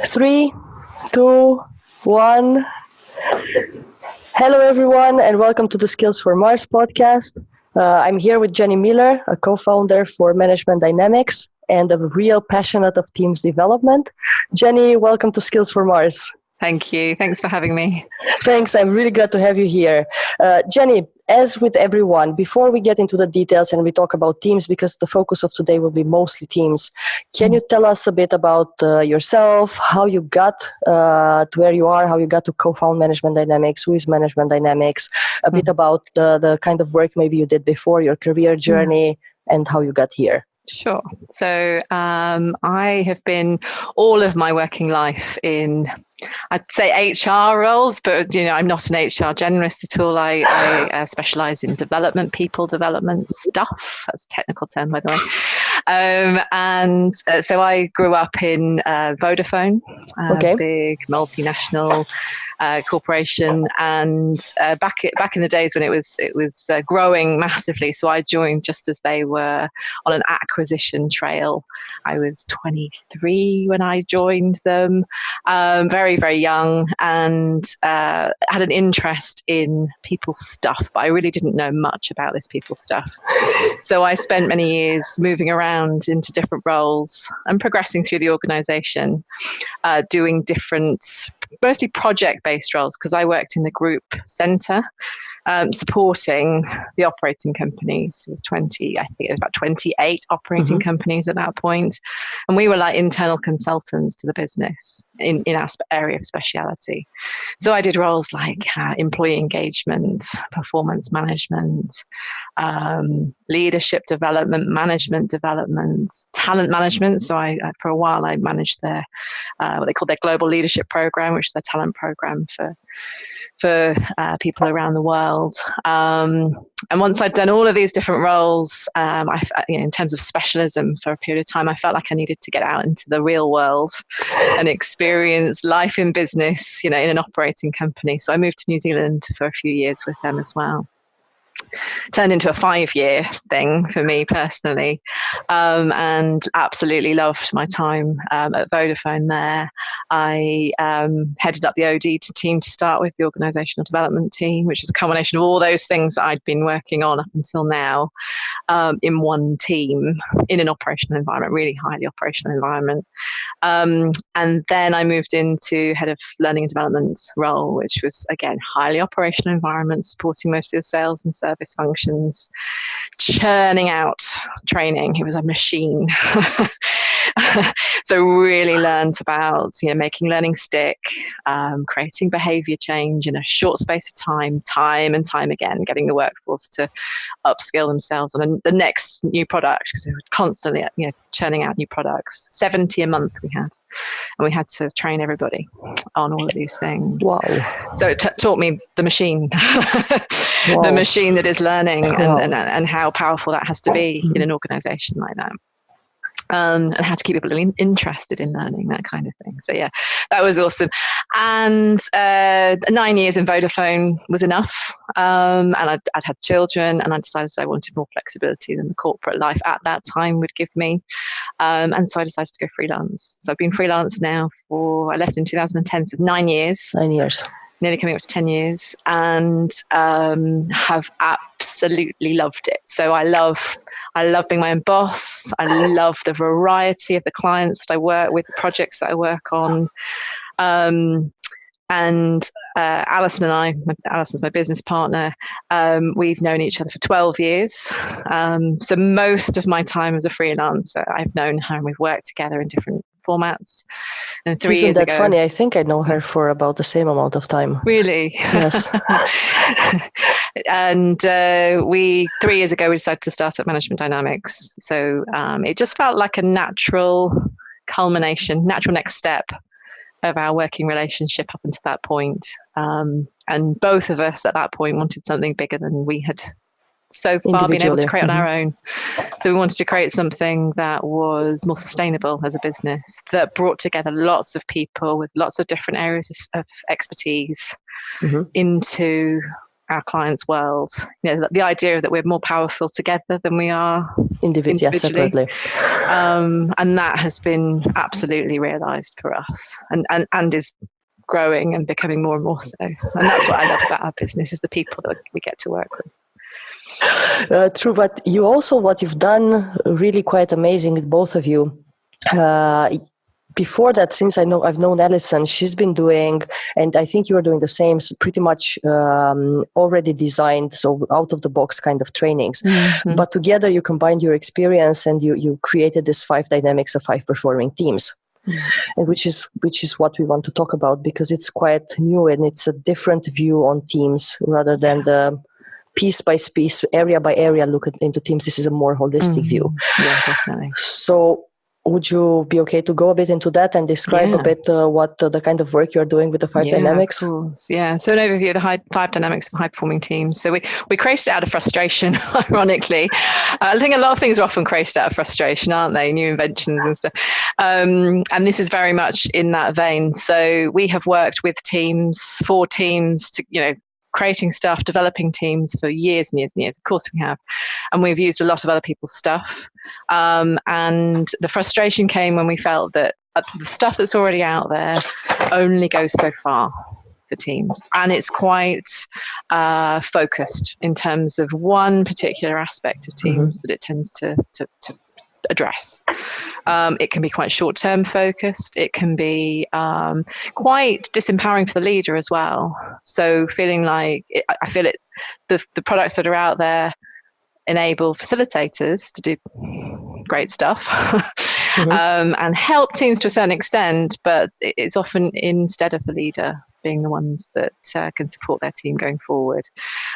Three, two, one. Hello, everyone, and welcome to the Skills for Mars podcast. I'm here with Jenni Miller, a co-founder for Management Dynamics and a real passionate of teams development. Jenni, welcome to Skills for Mars. Thank you. Thanks for having me. Thanks. I'm really glad to have you here. Jenni, as with everyone, before we get into the details and we talk about teams, because the focus of today will be mostly teams, can you tell us a bit about yourself, how you got to where you are, how you got to co-found Management Dynamics, who is Management Dynamics, a bit about the kind of work maybe you did before, your career journey, and how you got here? Sure. So I have been all of my working life in, I'd say HR roles, but I'm not an HR generalist at all. I specialize in development, people development stuff. That's a technical term, by the way. And so I grew up in Vodafone, big multinational corporation, and back in the days when it was growing massively. So I joined just as they were on an acquisition trail. I was 23 when I joined them, very, very young, and had an interest in people's stuff, but I really didn't know much about this people's stuff. So I spent many years moving around into different roles and progressing through the organization, doing different, mostly project-based roles, because I worked in the group center, supporting the operating companies. It was I think it was about 28 operating companies at that point. And we were like internal consultants to the business in our area of speciality. So I did roles like employee engagement, performance management, leadership development, management development, talent management. So I for a while, I managed their what they call their global leadership program, which is their talent program for people around the world. And once I'd done all of these different roles, in terms of specialism for a period of time, I felt like I needed to get out into the real world and experience life in business, in an operating company. So I moved to New Zealand for a few years with them as well. Turned into a 5-year thing for me personally, and absolutely loved my time at Vodafone there. I headed up the OD team to start with, the organisational development team, which is a combination of all those things that I'd been working on up until now, in one team, in an operational environment, really highly operational environment. And then I moved into head of learning and development role, which was, again, highly operational environment, supporting most of the sales and service functions, churning out training. It was a machine. So really learned about, making learning stick, creating behavior change in a short space of time and time again, getting the workforce to upskill themselves on the next new product, because they were constantly, churning out new products. 70 a month we had, and we had to train everybody on all of these things. Wow. So it taught me the machine, the machine that is learning, and how powerful that has to be in an organization like that. And how to keep people interested in learning, that kind of thing. So yeah, that was awesome. And 9 years in Vodafone was enough. And I'd had children, and I decided I wanted more flexibility than the corporate life at that time would give me. And so I decided to go freelance. So I've been freelance now I left in 2010, so 9 years. 9 years. Nearly coming up to 10 years, and have absolutely loved it. So I love being my own boss. I love the variety of the clients that I work with, the projects that I work on. And Alison and I, Alison's my business partner, we've known each other for 12 years. So most of my time as a freelancer, I've known her, and we've worked together in different formats. And 3 years ago... Isn't that funny? I think I know her for about the same amount of time. Really? Yes. And 3 years ago, we decided to start up Management Dynamics. So it just felt like a natural culmination, natural next step of our working relationship up until that point. And both of us at that point wanted something bigger than we had so far been able to create on our own. So we wanted to create something that was more sustainable as a business, that brought together lots of people with lots of different areas of expertise into our clients' world. The idea that we're more powerful together than we are individually. Separately. And that has been absolutely realised for us, and is growing and becoming more and more so. And that's what I love about our business, is the people that we get to work with. True, but you also, what you've done really quite amazing with both of you. Before that, since I've known Alison, she's been doing, and I think you are doing the same, pretty much already designed, so out of the box kind of trainings. Mm-hmm. But together you combined your experience and you created this 5 dynamics of 5 performing teams. Mm-hmm. And which is what we want to talk about, because it's quite new and it's a different view on teams rather than the piece by piece, area by area look into teams. This is a more holistic view. Yeah, definitely. So would you be okay to go a bit into that and describe a bit what the kind of work you're doing with the 5 dynamics? Of course. Yeah, so an overview of the 5 dynamics of high-performing teams. So we created it out of frustration, ironically. I think a lot of things are often created out of frustration, aren't they? New inventions and stuff. And this is very much in that vein. So we have worked with teams, 4 teams, to, creating stuff, developing teams for years and years and years. Of course we have. And we've used a lot of other people's stuff. And the frustration came when we felt that the stuff that's already out there only goes so far for teams. And it's quite focused in terms of one particular aspect of teams that it tends to address. It can be quite short-term focused. It can be quite disempowering for the leader as well. So feeling like I feel it. The products that are out there enable facilitators to do great stuff and help teams to a certain extent, but it's often instead of the leader being the ones that can support their team going forward.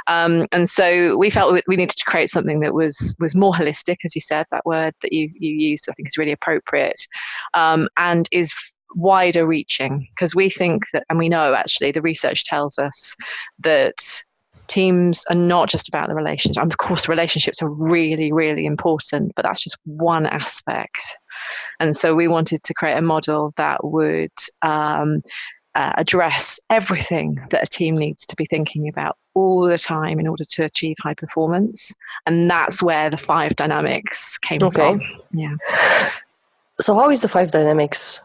And so we felt we needed to create something that was more holistic, as you said. That word that you used, I think, is really appropriate, and is wider reaching, because we think that, and we know actually, the research tells us that teams are not just about the relationship. And of course, relationships are really, really important, but that's just one aspect. And so we wanted to create a model that would address everything that a team needs to be thinking about all the time in order to achieve high performance. And that's where the 5 dynamics came from. Yeah. So how is the 5 dynamics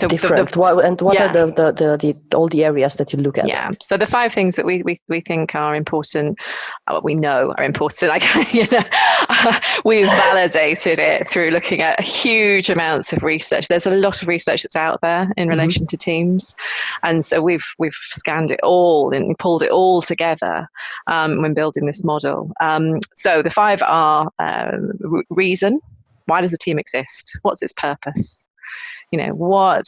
different? What are the all the areas that you look at? Yeah. So the 5 things that we think are important, we know are important. We've validated it through looking at huge amounts of research. There's a lot of research that's out there in relation to teams, and so we've scanned it all and pulled it all together when building this model. So the 5 are reason. Why does a team exist? What's its purpose? What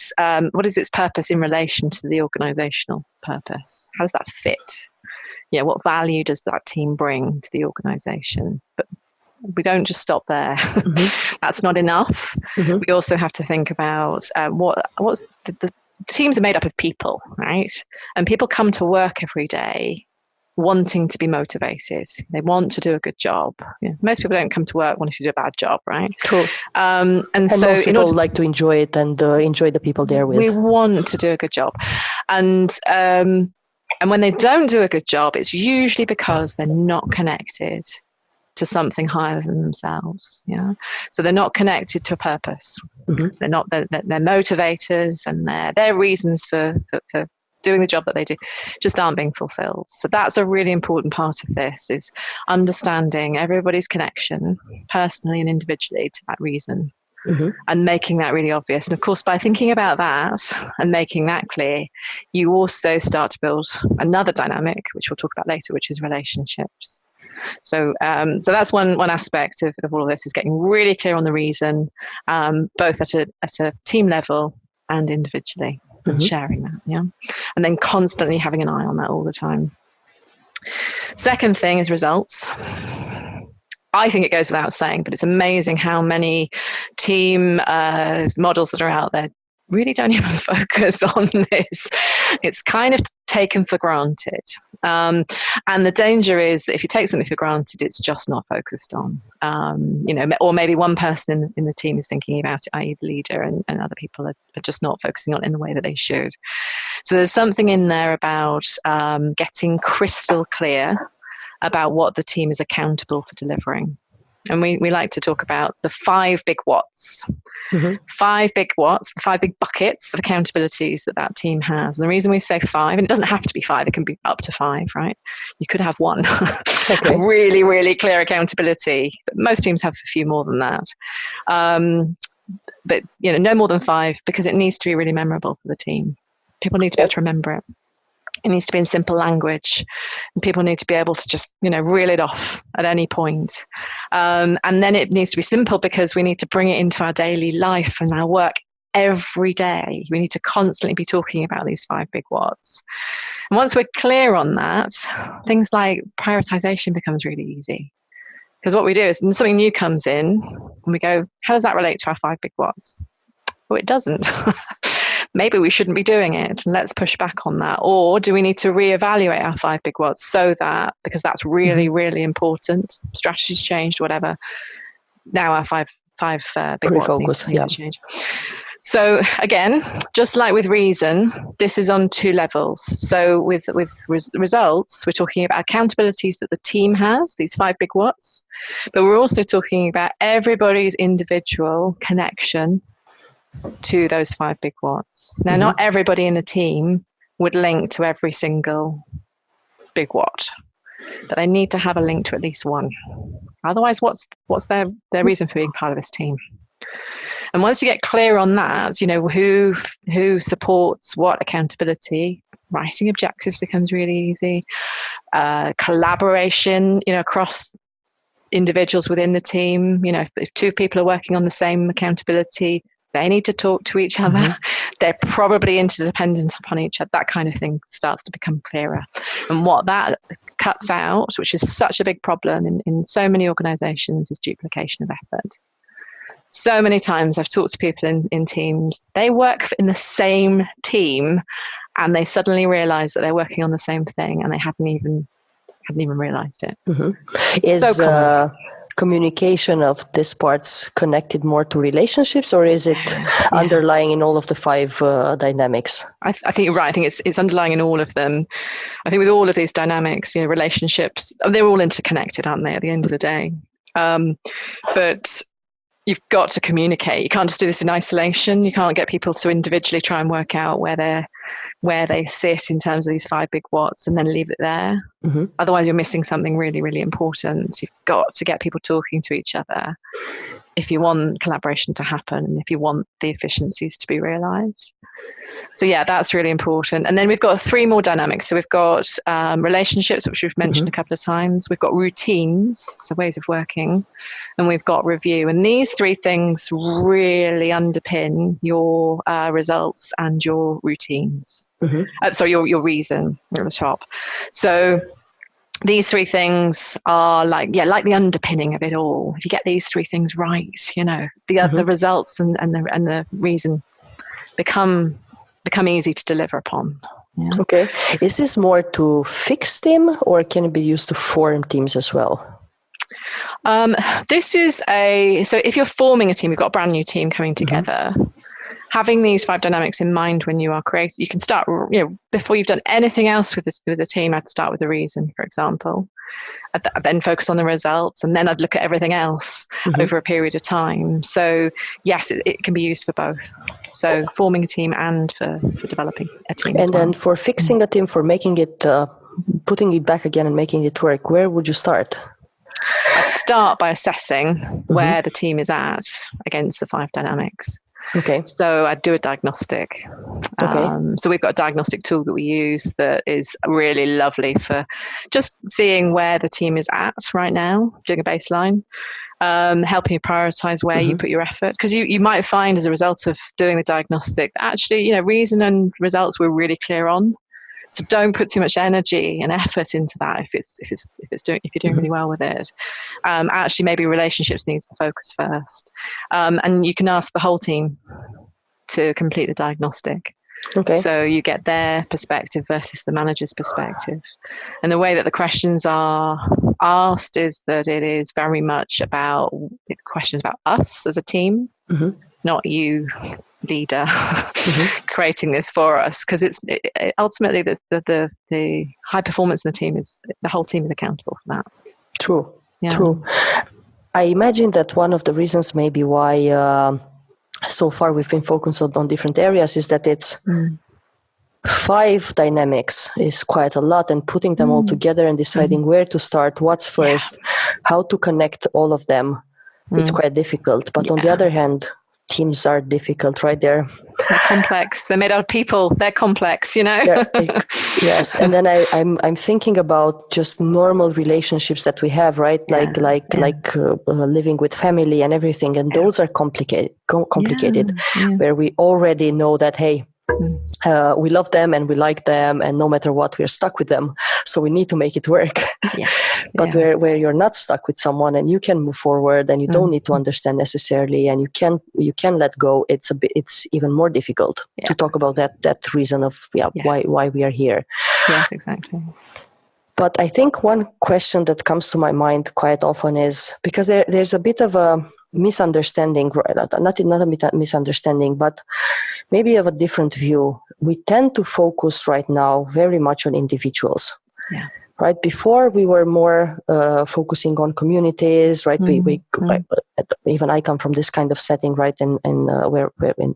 is its purpose in relation to the organizational purpose? How does that fit? What value does that team bring to the organization? But we don't just stop there. That's not enough. We also have to think about what's the teams are made up of people, right? And people come to work every day wanting to be motivated. They want to do a good job. Most people don't come to work wanting to do a bad job, right? True. And so most people like to enjoy it and enjoy the people they're with. We want to do a good job. And when they don't do a good job, it's usually because they're not connected to something higher than themselves. So they're not connected to a purpose. They're motivators, and their reasons for doing the job that they do just aren't being fulfilled. So that's a really important part of this, is understanding everybody's connection personally and individually to that reason, and making that really obvious. And of course, by thinking about that and making that clear, you also start to build another dynamic, which we'll talk about later, which is relationships. So that's one aspect of all of this, is getting really clear on the reason, both at a team level and individually. And sharing that, and then constantly having an eye on that all the time. Second thing is results. I think it goes without saying, but it's amazing how many team models that are out there really don't even focus on this. It's kind of taken for granted. And the danger is that if you take something for granted, it's just not focused on. Or maybe one person in the team is thinking about it, i.e. the leader, and other people are just not focusing on it in the way that they should. So there's something in there about getting crystal clear about what the team is accountable for delivering. And we like to talk about the 5 big whats. 5 big whats, the 5 big buckets of accountabilities that team has. And the reason we say 5, and it doesn't have to be 5, it can be up to 5, right? You could have 1. Okay. Really, really clear accountability. But most teams have a few more than that. But no more than 5, because it needs to be really memorable for the team. People need to be able to remember it. It needs to be in simple language, and people need to be able to just, reel it off at any point. And then it needs to be simple, because we need to bring it into our daily life and our work every day. We need to constantly be talking about these 5 big whats. And once we're clear on that, things like prioritization becomes really easy. Because what we do is, when something new comes in, and we go, how does that relate to our 5 big whats? Well, it doesn't. Maybe we shouldn't be doing it, and let's push back on that. Or do we need to reevaluate our 5 big whats, so that, because that's really, really important, strategies changed, whatever, now our five big whats need to change. So again, just like with reason, this is on 2 levels. So with results, we're talking about accountabilities that the team has, these 5 big whats, but we're also talking about everybody's individual connection to those 5 big whats. Now, not everybody in the team would link to every single big what, but they need to have a link to at least one. Otherwise, what's their reason for being part of this team? And once you get clear on that, who supports what accountability, writing objectives becomes really easy. Collaboration, across individuals within the team. If 2 people are working on the same accountability, they need to talk to each other. They're probably interdependent upon each other. That kind of thing starts to become clearer. And what that cuts out, which is such a big problem in so many organizations, is duplication of effort. So many times I've talked to people in teams, they work in the same team, and they suddenly realize that they're working on the same thing, and they hadn't even realized it. Is communication of these parts connected more to relationships, or is it underlying in all of the 5 dynamics? I think you're right. I think it's underlying in all of them. I think with all of these dynamics, relationships, they're all interconnected, aren't they, at the end of the day? But you've got to communicate. You can't just do this in isolation. You can't get people to individually try and work out where they sit in terms of these 5 big whats and then leave it there. Otherwise, you're missing something really, really important. You've got to get people talking to each other if you want collaboration to happen, and if you want the efficiencies to be realized. So that's really important. And then we've got 3 more dynamics. So we've got relationships, which we've mentioned a couple of times. We've got routines, so ways of working, and we've got review. And these 3 things really underpin your results and your routines. Your reason at the top. So these 3 things are like the underpinning of it all. If you get these 3 things right, the results and the reason become easy to deliver upon. Okay. Is this more to fix them, or can it be used to form teams as well? This is so if you're forming a team, you've got a brand new team coming together. Having these 5 dynamics in mind when you are creating, you can start, before you've done anything else with the team, I'd start with the reason, for example. I'd then focus on the results, and then I'd look at everything else over a period of time. So yes, it can be used for both. So forming a team and for developing a team. And then for fixing a team, for making it, putting it back again and making it work, where would you start? I'd start by assessing where the team is at against the 5 dynamics. Okay. So I'd do a diagnostic. So we've got a diagnostic tool that we use that is really lovely for just seeing where the team is at right now, doing a baseline, helping you prioritize where you put your effort. Because you might find as a result of doing the diagnostic, actually, reason and results we're really clear on. So don't put too much energy and effort into that if you're doing really well with it. Actually, maybe relationships needs the focus first, and you can ask the whole team to complete the diagnostic. Okay. So you get their perspective versus the manager's perspective. And the way that the questions are asked is that it is very much about questions about us as a team, not you, leader, creating this for us. Because it's ultimately the high performance in the team is the whole team is accountable for that. True. Yeah. True. I imagine that one of the reasons maybe why so far we've been focused on different areas is that it's 5 dynamics is quite a lot, and putting them all together and deciding where to start, what's first, how to connect all of them, it's quite difficult. But on the other hand, teams are difficult, right? They're complex. They're made out of people. They're complex, you know. Yes, and then I'm thinking about just normal relationships that we have, right? Like living with family and everything, and those are complicated. Where we already know that, hey, we love them and we like them, and no matter what, we're stuck with them. So we need to make it work. But where you're not stuck with someone and you can move forward and you don't need to understand necessarily, and you can let go, it's even more difficult to talk about that reason of why we are here. Yes, exactly. But I think one question that comes to my mind quite often is, because there's a bit of a misunderstanding, not a misunderstanding, but maybe of a different view. We tend to focus right now very much on individuals. Right, before we were more focusing on communities, right? Even I come from this kind of setting, right? And where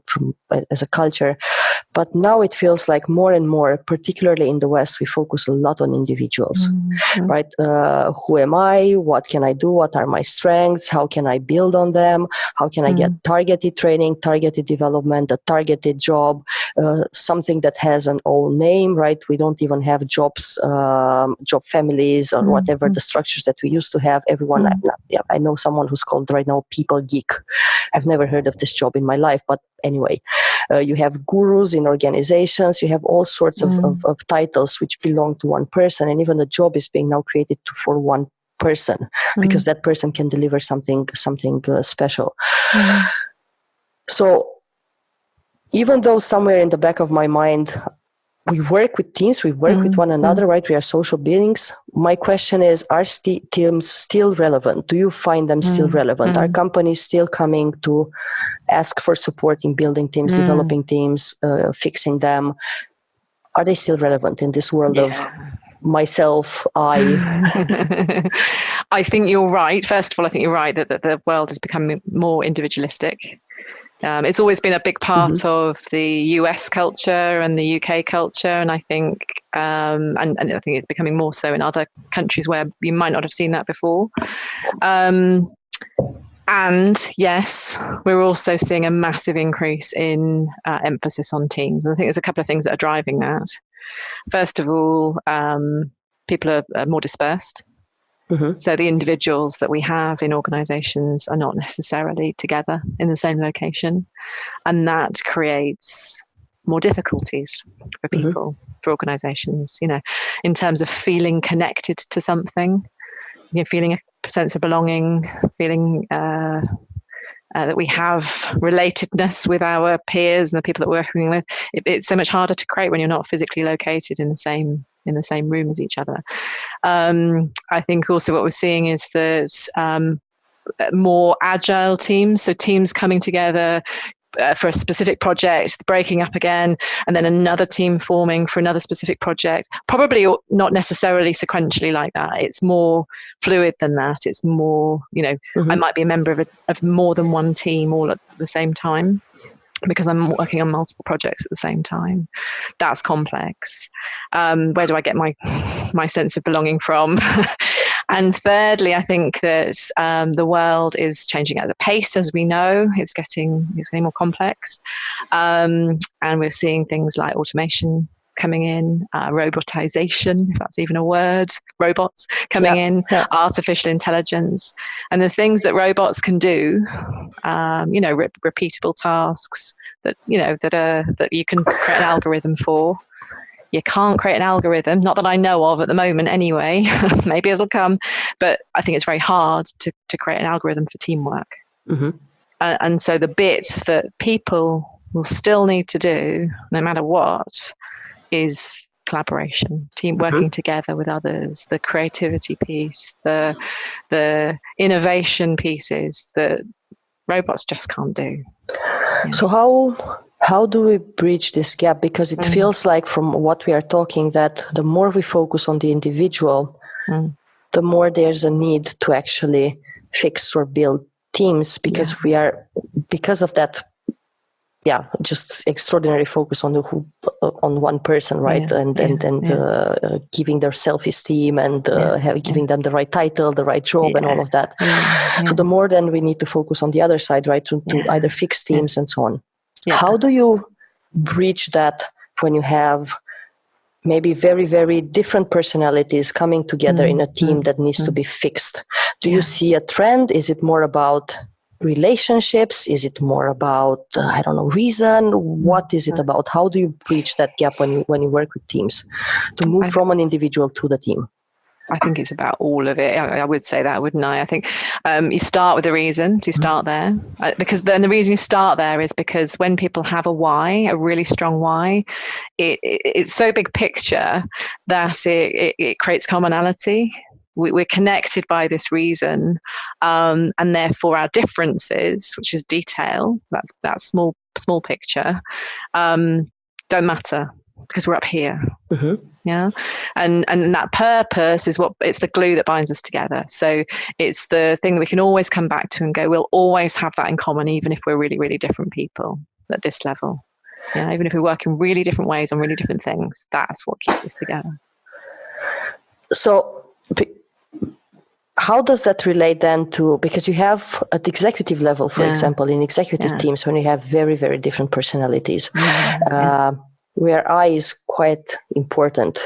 from as a culture, but now it feels like more and more, particularly in the West, we focus a lot on individuals, right? Who am I? What can I do? What are my strengths? How can I build on them? How can I get targeted training, targeted development, a targeted job, something that has an own name, right? We don't even have jobs, job families, or whatever the structures that we used to have. Everyone, I know someone who's called right now people geek. I've never heard of this job in my life, but anyway, you have gurus in organizations, you have all sorts of titles which belong to one person, and even the job is being now created for one person, because that person can deliver something special. So even though somewhere in the back of my mind, we work with teams, we work with one another, right? We are social beings. My question is, are teams still relevant? Do you find them still relevant? Are companies still coming to ask for support in building teams, developing teams, fixing them? Are they still relevant in this world of myself, I? I think you're right. First of all, I think you're right that the world is becoming more individualistic. It's always been a big part of the US culture and the UK culture, and I think and I think it's becoming more so in other countries where you might not have seen that before. And yes, we're also seeing a massive increase in emphasis on teams. And I think there's a couple of things that are driving that. First of all, people are more dispersed. So the individuals that we have in organizations are not necessarily together in the same location. And that creates more difficulties for people, for organizations, you know, in terms of feeling connected to something, you know, feeling a sense of belonging, feeling that we have relatedness with our peers and the people that we're working with. It's so much harder to create when you're not physically located in the same room as each other. I think also what we're seeing is that more agile teams, so teams coming together for a specific project, breaking up again, and then another team forming for another specific project. Probably not necessarily sequentially like that. It's more fluid than that. It's more, you know, I might be a member of more than one team all at the same time, because I'm working on multiple projects at the same time. That's complex. Where do I get my sense of belonging from? And thirdly, I think that the world is changing at the pace, as we know. It's getting more complex, and we're seeing things like automation coming in, robotization, if that's even a word, robots coming in, artificial intelligence, and the things that robots can do, you know, repeatable tasks that, you know, that you can create an algorithm for. You can't create an algorithm, not that I know of at the moment anyway, maybe it'll come, but I think it's very hard to create an algorithm for teamwork. And so the bit that people will still need to do, no matter what, is collaboration, team working together with others, the creativity piece, the innovation pieces that robots just can't do. Yeah. So how do we bridge this gap? Because it feels like, from what we are talking, that the more we focus on the individual, the more there's a need to actually fix or build teams, because we are, because of that, just extraordinary focus on on one person, right? And giving their self-esteem and giving them the right title, the right job, and all of that. So the more then we need to focus on the other side, right? To either fix teams and so on. How do you bridge that when you have maybe very, very different personalities coming together in a team that needs to be fixed? Do you see a trend? Is it more about relationships? Is it more about, reason? What is it about? How do you bridge that gap when you work with teams to move from an individual to the team? I think it's about all of it. I would say that, wouldn't I? I think you start with a reason to start there, because then the reason you start there is because when people have a why, a really strong why, it's so big picture that it creates commonality. We're connected by this reason, and therefore our differences, which is detail, that's small picture, don't matter, because we're up here. Yeah, and that purpose is it's the glue that binds us together. So it's the thing that we can always come back to and go, we'll always have that in common, even if we're really, really different people at this level. Yeah, even if we work in really different ways on really different things, that's what keeps us together. So how does that relate then to, because you have at the executive level, for example, in executive teams, when you have very, very different personalities, where I is quite important,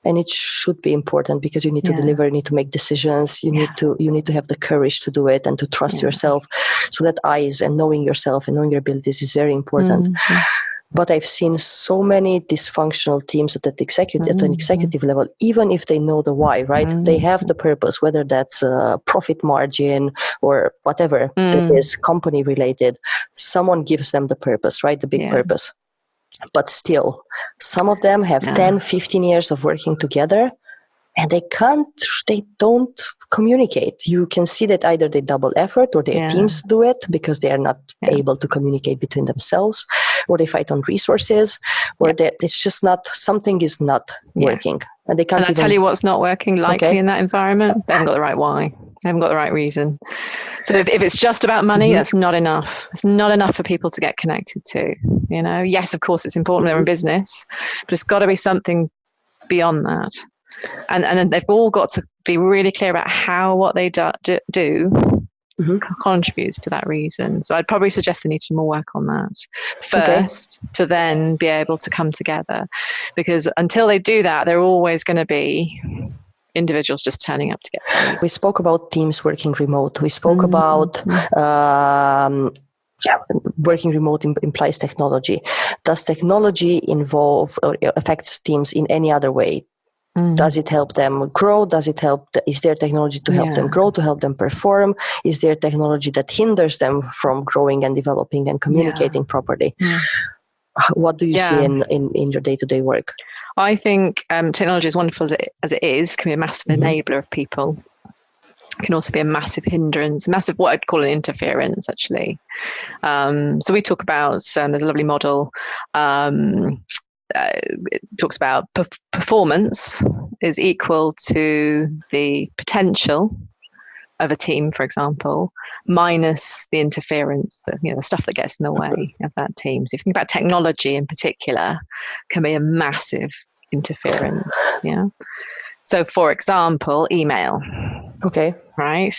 and it should be important, because you need to deliver, you need to make decisions, you need to have the courage to do it and to trust yourself. So that I is, and knowing yourself and knowing your abilities, is very important. But I've seen so many dysfunctional teams at an executive level, even if they know the why, right? They have the purpose, whether that's profit margin or whatever that is company related. Someone gives them the purpose, right? The big purpose. But still, some of them have 10, 15 years of working together, and they don't communicate. You can see that either they double effort, or their teams do it because they are not able to communicate between themselves, or they fight on resources, or it's just not, something is not working. And they can't. And I tell you what's not working likely in that environment. They haven't got the right why. They haven't got the right reason. So if it's just about money, that's not enough. It's not enough for people to get connected to. Yes, of course, it's important they're in business, but it's got to be something beyond that. And they've all got to be really clear about how what they do contributes to that reason. So I'd probably suggest they need to more work on that first, to then be able to come together. Because until they do that, they're always going to be individuals just turning up to get paid. We spoke about teams working remote. We spoke about working remote implies technology. Does technology involve or affects teams in any other way? Does it help them grow? Is there technology to help them grow, to help them perform? Is there technology that hinders them from growing and developing and communicating properly? What do you see in your day-to-day work? I think technology, as wonderful as it is, can be a massive enabler of people. It can also be a massive hindrance, massive, what I'd call an interference, actually. So we talk about, there's a lovely model, it talks about performance is equal to the potential of a team, for example, minus the interference, the stuff that gets in the way of that team. So if you think about technology in particular, can be a massive interference. So for example, email. Okay. Right.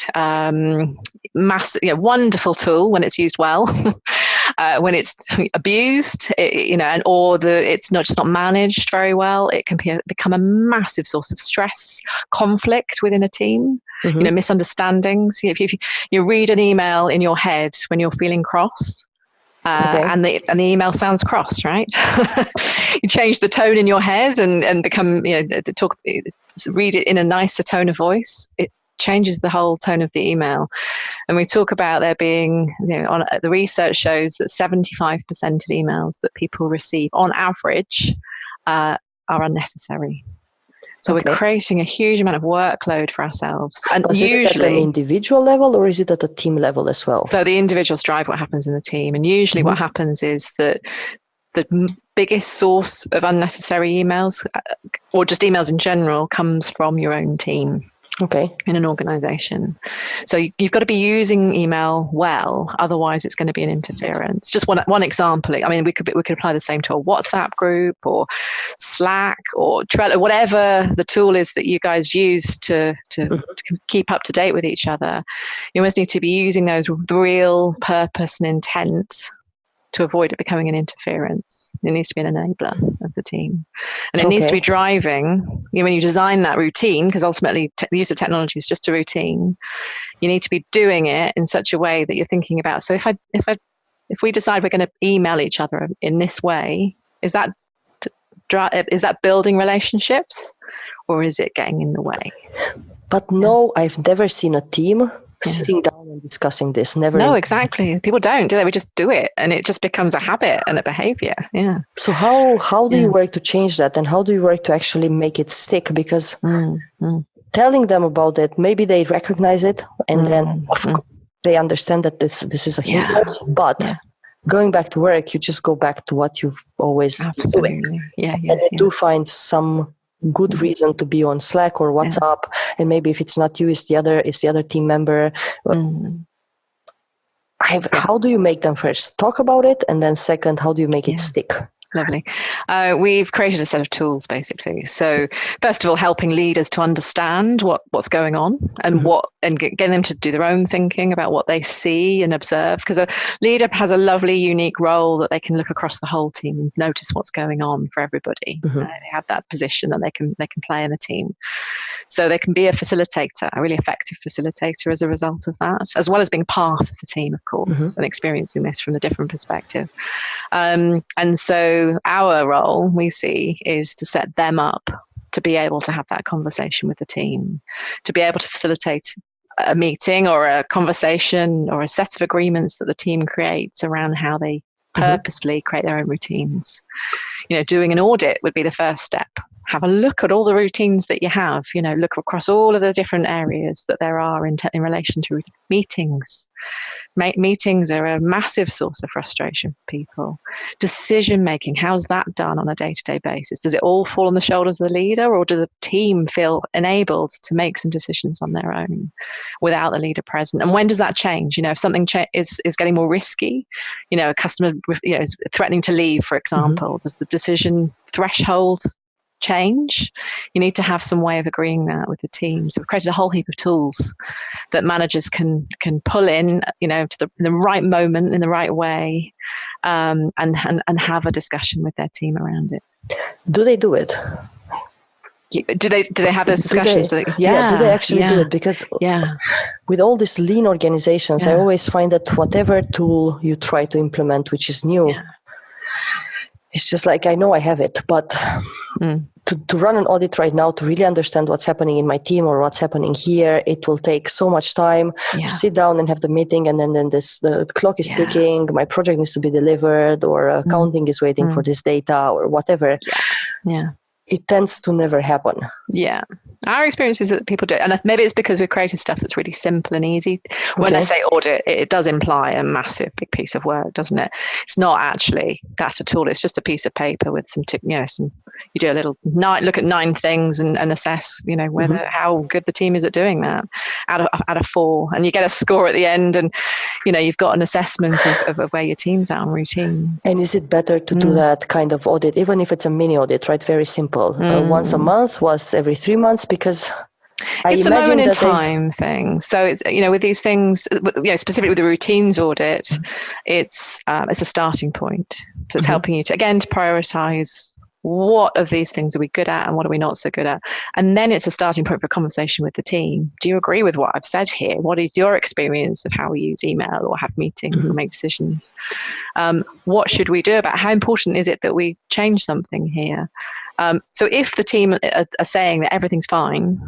Massive, wonderful tool when it's used well. When it's abused, it's not managed very well, it can become a massive source of stress, conflict within a team. Misunderstandings. If you read an email in your head when you're feeling cross, and the email sounds cross, right? You change the tone in your head and become read it in a nicer tone of voice. It changes the whole tone of the email. And we talk about there being, the research shows that 75% of emails that people receive on average are unnecessary. So we're creating a huge amount of workload for ourselves. And is it at an individual level, or is it at a team level as well? So the individuals drive what happens in the team. And usually what happens is that the biggest source of unnecessary emails, or just emails in general, comes from your own team. Okay. In an organization. So you've got to be using email well, otherwise it's going to be an interference. Just one example. I mean, we could apply the same to a WhatsApp group or Slack or Trello, whatever the tool is that you guys use to keep up to date with each other. You always need to be using those with real purpose and intent to avoid it becoming an interference. It needs to be an enabler of the team. And it needs to be driving, when you design that routine, because ultimately the use of technology is just a routine, you need to be doing it in such a way that you're thinking about, so if we decide we're going to email each other in this way, is that building relationships, or is it getting in the way? But no, I've never seen a team sitting down and discussing this. Never. No, exactly. People don't, do they? We just do it, and it just becomes a habit and a behavior. Yeah. So how do you work to change that, and how do you work to actually make it stick? Because telling them about it, maybe they recognize it, and then of course, they understand that this is a hindrance. But going back to work, you just go back to what you've always been doing. And they do find some good reason to be on Slack or WhatsApp, and maybe if it's not you, it's the other team member. How do you make them first talk about it, and then second, how do you make it stick? Lovely. We've created a set of tools, basically. So first of all, helping leaders to understand what's going on and getting them to do their own thinking about what they see and observe. Because a leader has a lovely, unique role that they can look across the whole team and notice what's going on for everybody. They have that position that they can play in the team. So they can be a facilitator, a really effective facilitator as a result of that, as well as being part of the team, of course, and experiencing this from a different perspective. And so our role, we see, is to set them up to be able to have that conversation with the team, to be able to facilitate a meeting or a conversation or a set of agreements that the team creates around how they purposefully create their own routines. Doing an audit would be the first step. Have a look at all the routines that you have, look across all of the different areas that there are in relation to meetings. Meetings are a massive source of frustration for people. Decision making, how's that done on a day-to-day basis? Does it all fall on the shoulders of the leader, or do the team feel enabled to make some decisions on their own without the leader present? And when does that change? If something is getting more risky, a customer is threatening to leave, for example, does the decision threshold change? You need to have some way of agreeing that with the team. So we've created a whole heap of tools that managers can pull in, to the right moment in the right way, and have a discussion with their team around it. Do they do it? Do they have those discussions? Do they actually do it? Because with all these lean organizations, I always find that whatever tool you try to implement, which is new, it's just like, I know I have it, but to run an audit right now, to really understand what's happening in my team or what's happening here, it will take so much time to sit down and have the meeting, and then the clock is ticking, my project needs to be delivered, or accounting is waiting for this data, or whatever. It tends to never happen. Our experience is that people do, and maybe it's because we've created stuff that's really simple and easy. When I say audit, it does imply a massive big piece of work, doesn't it? It's not actually that at all. It's just a piece of paper with some you do a little look at 9 things and assess, whether how good the team is at doing that out of 4, and you get a score at the end, and you've got an assessment of where your team's at on routines. And is it better to do that kind of audit, even if it's a mini audit, right? Very simple. Once a month, once every 3 months, because it's a moment in time thing. So it's, with these things, specifically with the routines audit, it's a starting point. So it's helping you to prioritize what of these things are we good at and what are we not so good at, and then it's a starting point for a conversation with the team. Do you agree with what I've said here? What is your experience of how we use email or have meetings or make decisions? What should we do about how important is it that we change something here? So if the team are saying that everything's fine,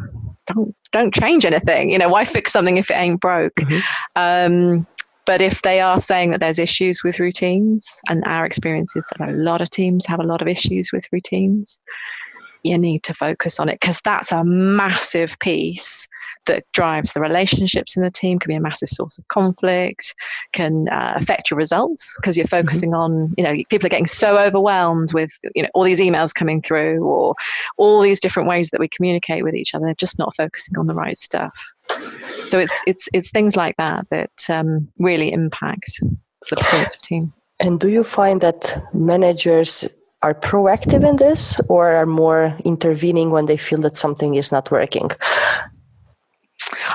don't change anything. Why fix something if it ain't broke? But if they are saying that there's issues with routines, and our experience is that a lot of teams have a lot of issues with routines, you need to focus on it, because that's a massive piece that drives the relationships in the team, can be a massive source of conflict, can affect your results, because you're focusing on, people are getting so overwhelmed with, all these emails coming through, or all these different ways that we communicate with each other. They're just not focusing on the right stuff. So it's things like that really impact the performance of team. And do you find that managers are proactive in this, or are more intervening when they feel that something is not working?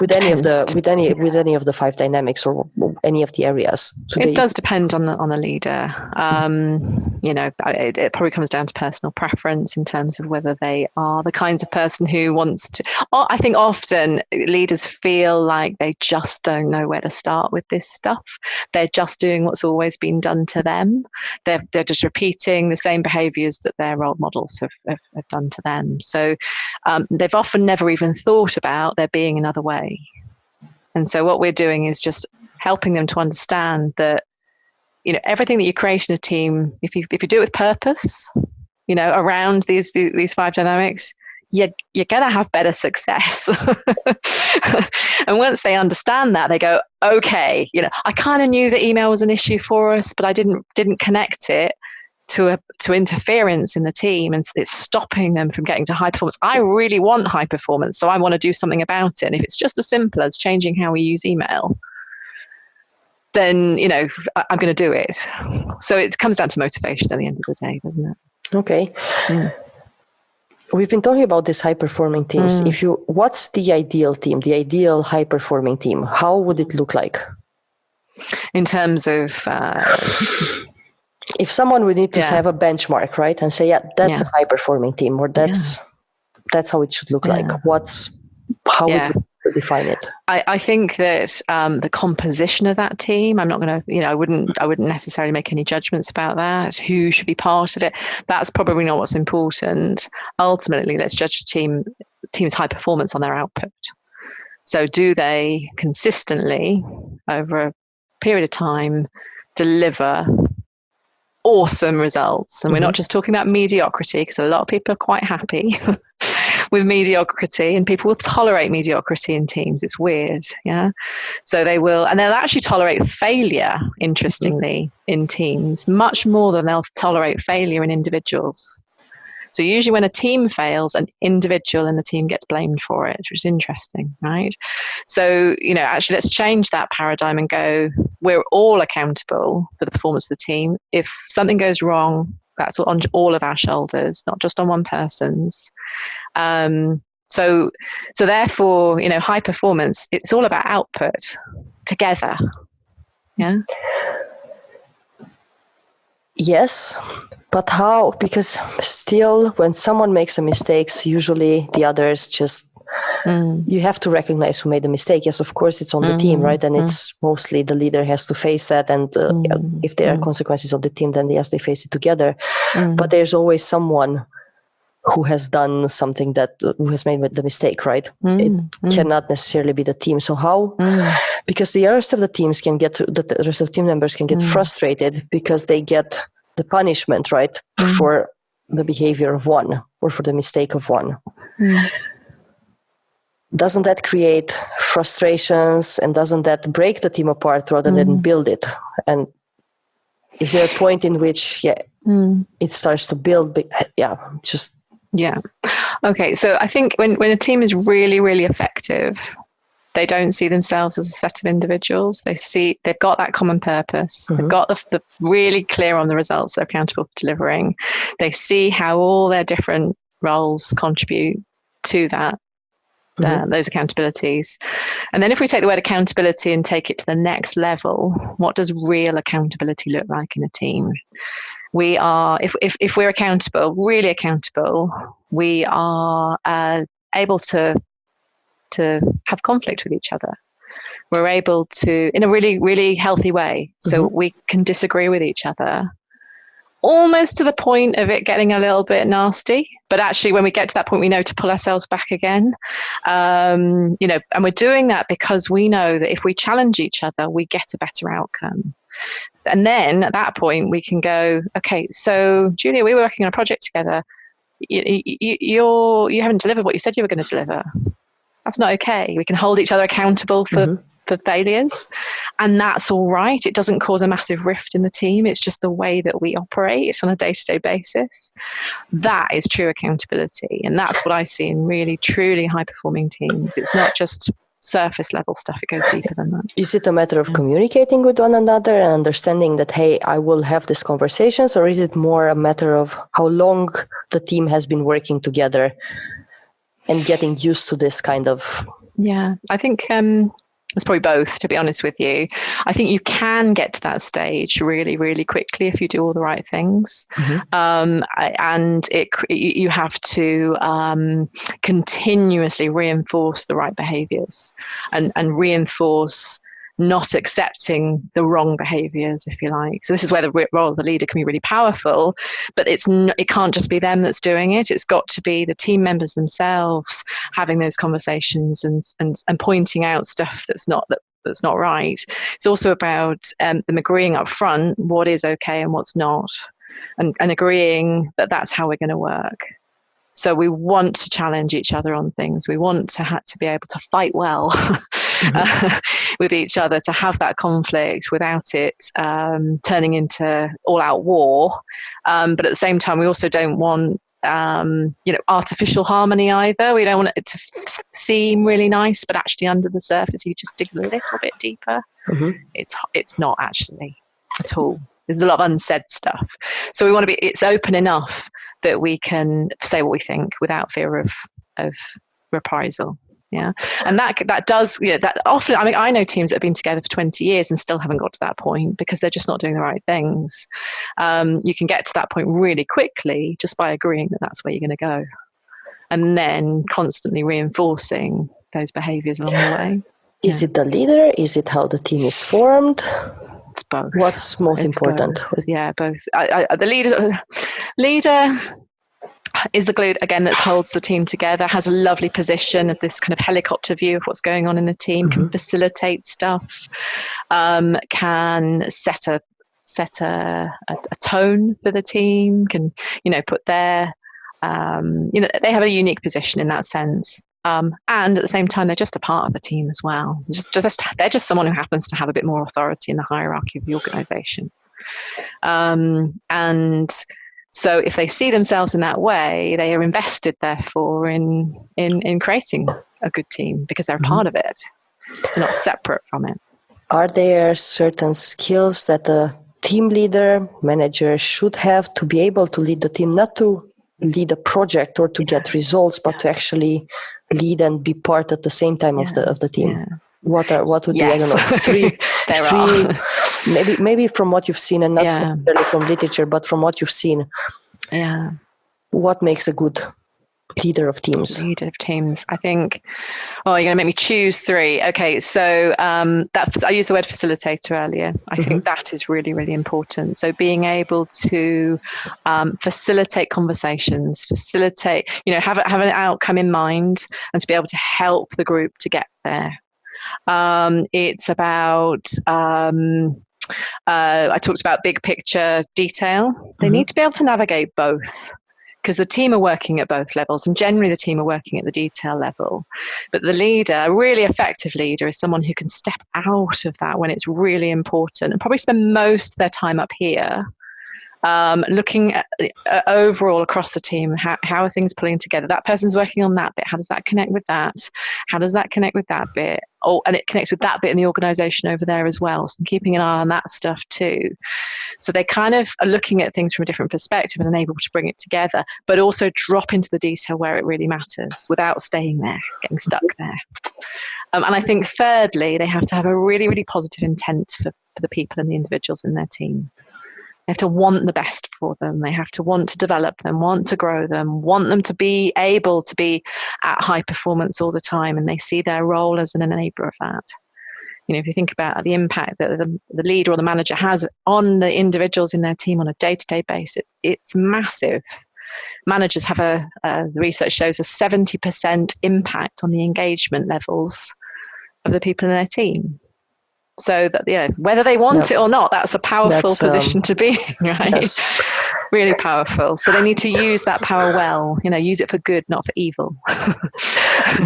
With any of the 5 dynamics, or any of the areas? It does depend on the leader. It probably comes down to personal preference in terms of whether they are the kinds of person who wants to. I think often leaders feel like they just don't know where to start with this stuff. They're just doing what's always been done to them. They're just repeating the same behaviours that their role models have done to them. So they've often never even thought about there being another way. And so what we're doing is just helping them to understand that, everything that you create in a team, if you do it with purpose, around these 5 dynamics, you're going to have better success. And once they understand that, they go, okay, I kind of knew that email was an issue for us, but I didn't connect it to interference in the team, and it's stopping them from getting to high performance. I really want high performance, so I want to do something about it. And if it's just as simple as changing how we use email, then I'm going to do it. So it comes down to motivation at the end of the day, doesn't it? Okay. We've been talking about these high performing teams. What's the ideal team, the ideal high performing team? How would it look like? In terms of if someone would need to have a benchmark, right, and say, that's a high performing team, or that's how it should look like. How would you define it? I think that the composition of that team, I'm not going to, I wouldn't necessarily make any judgments about that. Who should be part of it? That's probably not what's important. Ultimately, let's judge the team's high performance on their output. So do they consistently, over a period of time, deliver awesome results? And we're not just talking about mediocrity, because a lot of people are quite happy with mediocrity, and people will tolerate mediocrity in teams. It's weird. So they'll actually tolerate failure, interestingly, in teams much more than they'll tolerate failure in individuals. So usually when a team fails, an individual in the team gets blamed for it, which is interesting, right? So, actually let's change that paradigm and go, we're all accountable for the performance of the team. If something goes wrong, that's on all of our shoulders, not just on one person's. So therefore, high performance, it's all about output together. Yeah. Yes, but how? Because still, when someone makes a mistake, usually the others just, you have to recognize who made the mistake. Yes, of course, it's on the team, right? And it's mostly the leader has to face that. And if there are consequences of the team, then yes, they face it together. But there's always someone who has done something who has made the mistake, right? It cannot necessarily be the team. So how? Because the rest of the teams the rest of team members can get frustrated because they get the punishment, right, for the behavior of one or for the mistake of one. Doesn't that create frustrations, and doesn't that break the team apart rather than build it? And is there a point in which it starts to build? Okay, so I think when a team is really, really effective, they don't see themselves as a set of individuals. They've got that common purpose. They've got the really clear on the results they're accountable for delivering. They see how all their different roles contribute to that, those accountabilities. And then if we take the word accountability and take it to the next level, what does real accountability look like in a team? We are, if we're accountable, really accountable, we are able to have conflict with each other. We're able to, in a really, really healthy way. So we can disagree with each other, almost to the point of it getting a little bit nasty. But actually, when we get to that point, we know to pull ourselves back again. And we're doing that because we know that if we challenge each other, we get a better outcome. And then at that point, we can go, okay, so Julia, we were working on a project together. You haven't delivered what you said you were going to deliver. That's not okay. We can hold each other accountable for failures, and that's all right. It doesn't cause a massive rift in the team. It's just the way that we operate on a day-to-day basis. That is true accountability, and that's what I see in really truly high-performing teams. It's not just surface level stuff. It goes deeper than that. Is it a matter of communicating with one another and understanding that, hey, I will have these conversations, or is it more a matter of how long the team has been working together and getting used to this kind of? Yeah, I think it's probably both, to be honest with you. I think you can get to that stage really, really quickly if you do all the right things. And you have to continuously reinforce the right behaviors and reinforce not accepting the wrong behaviors, if you like. So this is where the role of the leader can be really powerful, but it can't just be them that's doing it. It's got to be the team members themselves having those conversations and pointing out stuff that's not right. It's also about them agreeing up front what is okay and what's not, and agreeing that that's how we're going to work. So we want to challenge each other on things. We want to be able to fight well with each other, to have that conflict without it turning into all-out war. But at the same time, we also don't want artificial harmony either. We don't want it to seem really nice, but actually under the surface, you just dig a little bit deeper. It's not actually at all. There's a lot of unsaid stuff. So we want to it's open enough that we can say what we think without fear of reprisal. Yeah. And that does, that often, I mean, I know teams that have been together for 20 years and still haven't got to that point because they're just not doing the right things. You can get to that point really quickly just by agreeing that that's where you're going to go, and then constantly reinforcing those behaviors along the way. Is it the leader? Is it how the team is formed? It's both. What's most important? Both. Yeah, both. The leader is the glue, again, that holds the team together, has a lovely position of this kind of helicopter view of what's going on in the team, can facilitate stuff, can set a tone for the team, can, put their, they have a unique position in that sense. And at the same time, they're just a part of the team as well. They're just someone who happens to have a bit more authority in the hierarchy of the organization. And so if they see themselves in that way, they are invested, therefore, in creating a good team because they're a part of it. They're not separate from it. Are there certain skills that a team leader, manager should have to be able to lead the team, not to lead a project or to get results, but to actually lead and be part at the same time of the team? Yeah. What would be, I don't know, three maybe from what you've seen, and not necessarily from literature, but from what you've seen. Yeah. What makes a good leader of teams? Leader of teams. I think, you're going to make me choose three. Okay, so I used the word facilitator earlier. I think that is really, really important. So being able to facilitate conversations, have an outcome in mind, and to be able to help the group to get there. It's about, I talked about big picture detail. They need to be able to navigate both, because the team are working at both levels, and generally the team are working at the detail level. But the leader, a really effective leader, is someone who can step out of that when it's really important and probably spend most of their time up here, looking at overall across the team. How are things pulling together? That person's working on that bit. How does that connect with that? How does that connect with that bit? And it connects with that bit in the organization over there as well. So I'm keeping an eye on that stuff too. So they kind of are looking at things from a different perspective and able to bring it together, but also drop into the detail where it really matters without staying there, getting stuck there. And I think thirdly, they have to have a really, really positive intent for the people and the individuals in their team. They have to want the best for them. They have to want to develop them, want to grow them, want them to be able to be at high performance all the time. And they see their role as an enabler of that. if you think about the impact that the leader or the manager has on the individuals in their team on a day-to-day basis, it's massive. Managers have the research shows a 70% impact on the engagement levels of the people in their team. So that, whether they want it or not, that's a powerful position to be in, right? Yes. Really powerful. So they need to use that power well, use it for good, not for evil.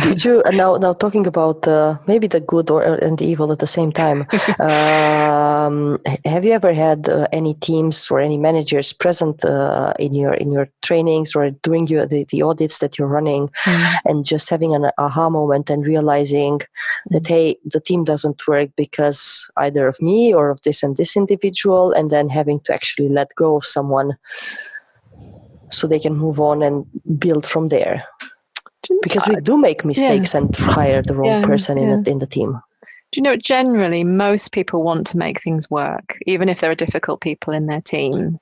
Did you now talking about maybe the good and the evil at the same time? Have you ever had any teams or any managers present in your trainings or during the audits that you're running, and just having an aha moment and realizing that, hey, the team doesn't work because either of me or of this and this individual, and then having to actually let go of someone so they can move on and build from there? Because we do make mistakes and hire the wrong person in the team. Do you know, generally, most people want to make things work, even if there are difficult people in their team.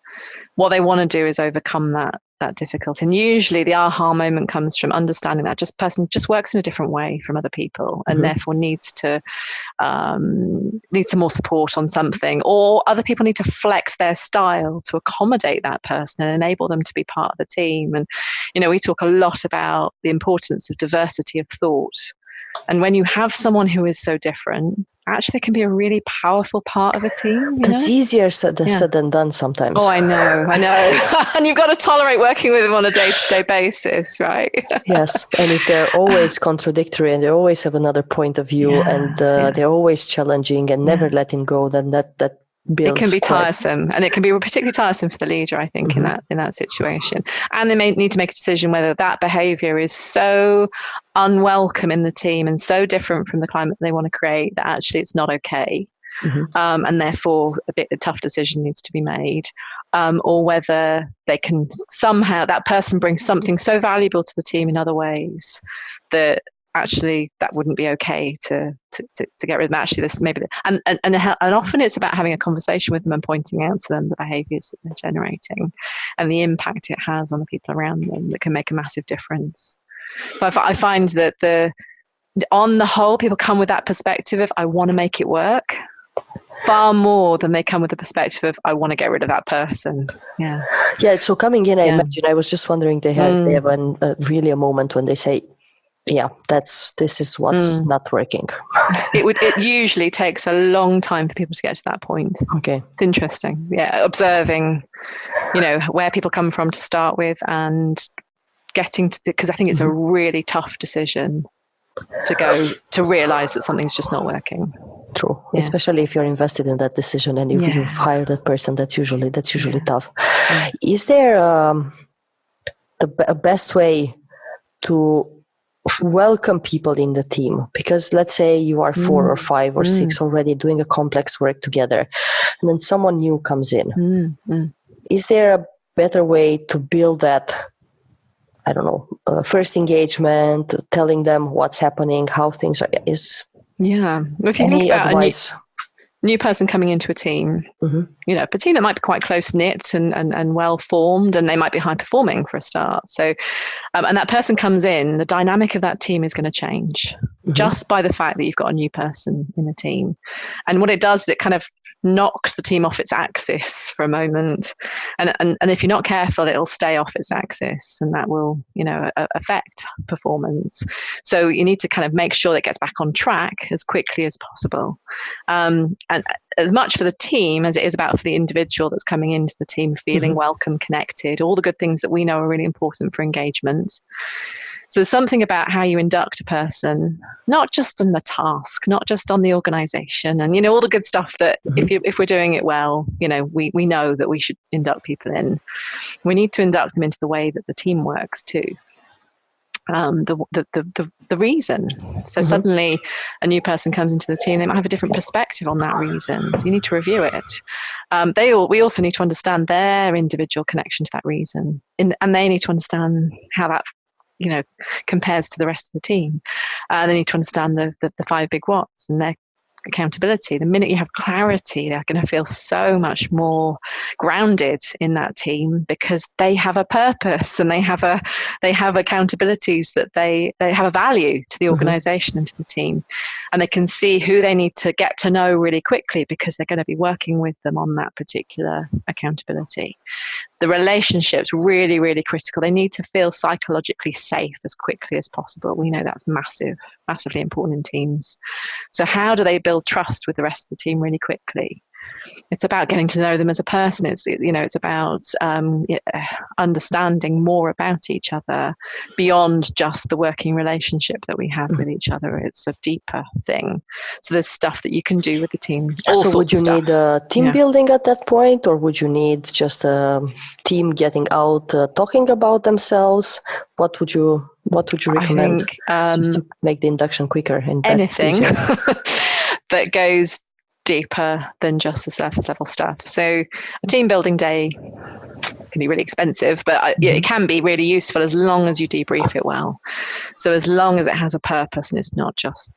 What they want to do is overcome that difficulty. And usually the aha moment comes from understanding that person just works in a different way from other people, and therefore needs some more support on something, or other people need to flex their style to accommodate that person and enable them to be part of the team. And we talk a lot about the importance of diversity of thought, and when you have someone who is so different, actually can be a really powerful part of a team. It's easier said than done sometimes. Oh, I know. And you've got to tolerate working with them on a day-to-day basis, right? Yes, and if they're always contradictory and they always have another point of view, and they're always challenging and never letting go, then that builds. It can be tiresome, and it can be particularly tiresome for the leader, I think, in that situation. And they may need to make a decision whether that behavior is so unwelcome in the team and so different from the climate they want to create that actually it's not okay. And therefore a tough decision needs to be made, or whether they can somehow, that person brings something so valuable to the team in other ways that actually that wouldn't be okay to get rid of them. Actually, this maybe, and often it's about having a conversation with them and pointing out to them the behaviours that they're generating and the impact it has on the people around them that can make a massive difference. So I find that on the whole, people come with that perspective of I want to make it work, far more than they come with the perspective of I want to get rid of that person. Yeah. So coming in, I imagine, I was just wondering, they have really a moment when they say, this is what's not working. It usually takes a long time for people to get to that point. Okay. It's interesting. Yeah. Observing, where people come from to start with, and getting to, because I think it's a really tough decision to realize that something's just not working. True. Especially if you're invested in that decision and if you've hired that person, that's usually tough. Is there a best way to welcome people in the team? Because let's say you are 4 or 5 or 6 already doing a complex work together, and then someone new comes in. Is there a better way to build that, I don't know, first engagement, telling them what's happening, how things are? If you any think about advice? A new person coming into a team, a team that might be quite close knit and well formed, and they might be high performing for a start. So, and that person comes in, the dynamic of that team is going to change just by the fact that you've got a new person in the team. And what it does is it kind of knocks the team off its axis for a moment, and if you're not careful, it'll stay off its axis, and that will affect performance. So you need to kind of make sure that it gets back on track as quickly as possible, and as much for the team as it is about for the individual that's coming into the team feeling welcome, connected, all the good things that we know are really important for engagement. So there's something about how you induct a person, not just on the task, not just on the organization, and all the good stuff that if we're doing it well, we know that we should induct people in. We need to induct them into the way that the team works too. The reason. So suddenly a new person comes into the team, they might have a different perspective on that reason. So you need to review it. We also need to understand their individual connection to that reason, and they need to understand how that compares to the rest of the team. They need to understand the 5 big whats and their accountability, the minute you have clarity, they're going to feel so much more grounded in that team, because they have a purpose and they have accountabilities, that they have a value to the organization and to the team, and they can see who they need to get to know really quickly, because they're going to be working with them on that particular accountability. The relationship's really, really critical. They need to feel psychologically safe as quickly as possible. We know that's massively important in teams. So how do they build trust with the rest of the team really quickly? It's about getting to know them as a person. It's about understanding more about each other beyond just the working relationship that we have with each other. It's a deeper thing. So there's stuff that you can do with the team. So would you need team building at that point, or would you need just a team getting out, talking about themselves? What would you recommend? I think, just to make the induction quicker and anything that goes deeper than just the surface level stuff. So a team building day can be really expensive, but it can be really useful as long as you debrief it well. So as long as it has a purpose and it's not just,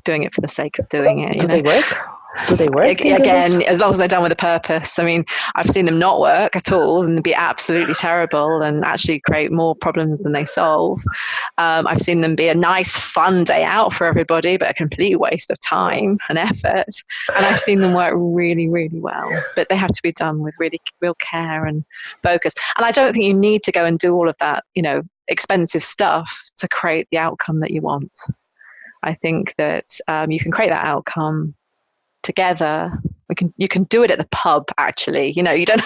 doing it for the sake of doing it. Do they work? Again, as long as they're done with a purpose. I mean, I've seen them not work at all and be absolutely terrible and actually create more problems than they solve. I've seen them be a nice, fun day out for everybody, but a complete waste of time and effort. And I've seen them work really, really well, but they have to be done with really real care and focus. And I don't think you need to go and do all of that, expensive stuff to create the outcome that you want. I think that you can create that outcome together. You can do it at the pub, actually. You don't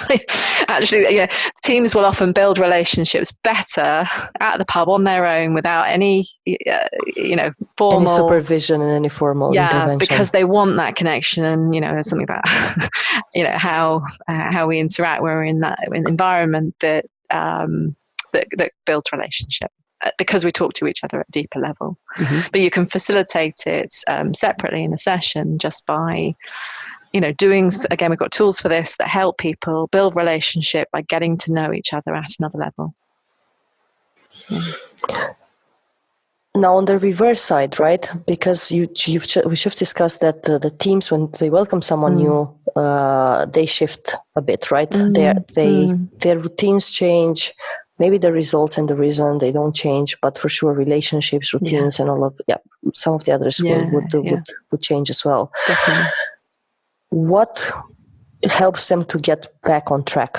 actually, teams will often build relationships better at the pub on their own without any, formal any supervision and any formal intervention. Because they want that connection. And, there's something about, how we interact when we're in that environment that builds relationship. Because we talk to each other at a deeper level. But you can facilitate it separately in a session just by, doing, again, we've got tools for this that help people build relationship by getting to know each other at another level. Now, on the reverse side, right? Because we've just discussed that the teams, when they welcome someone new, they shift a bit, right? Their routines change. Maybe the results and the reason they don't change, but for sure relationships, routines, and all of some of the others would change as well. Definitely. What helps them to get back on track?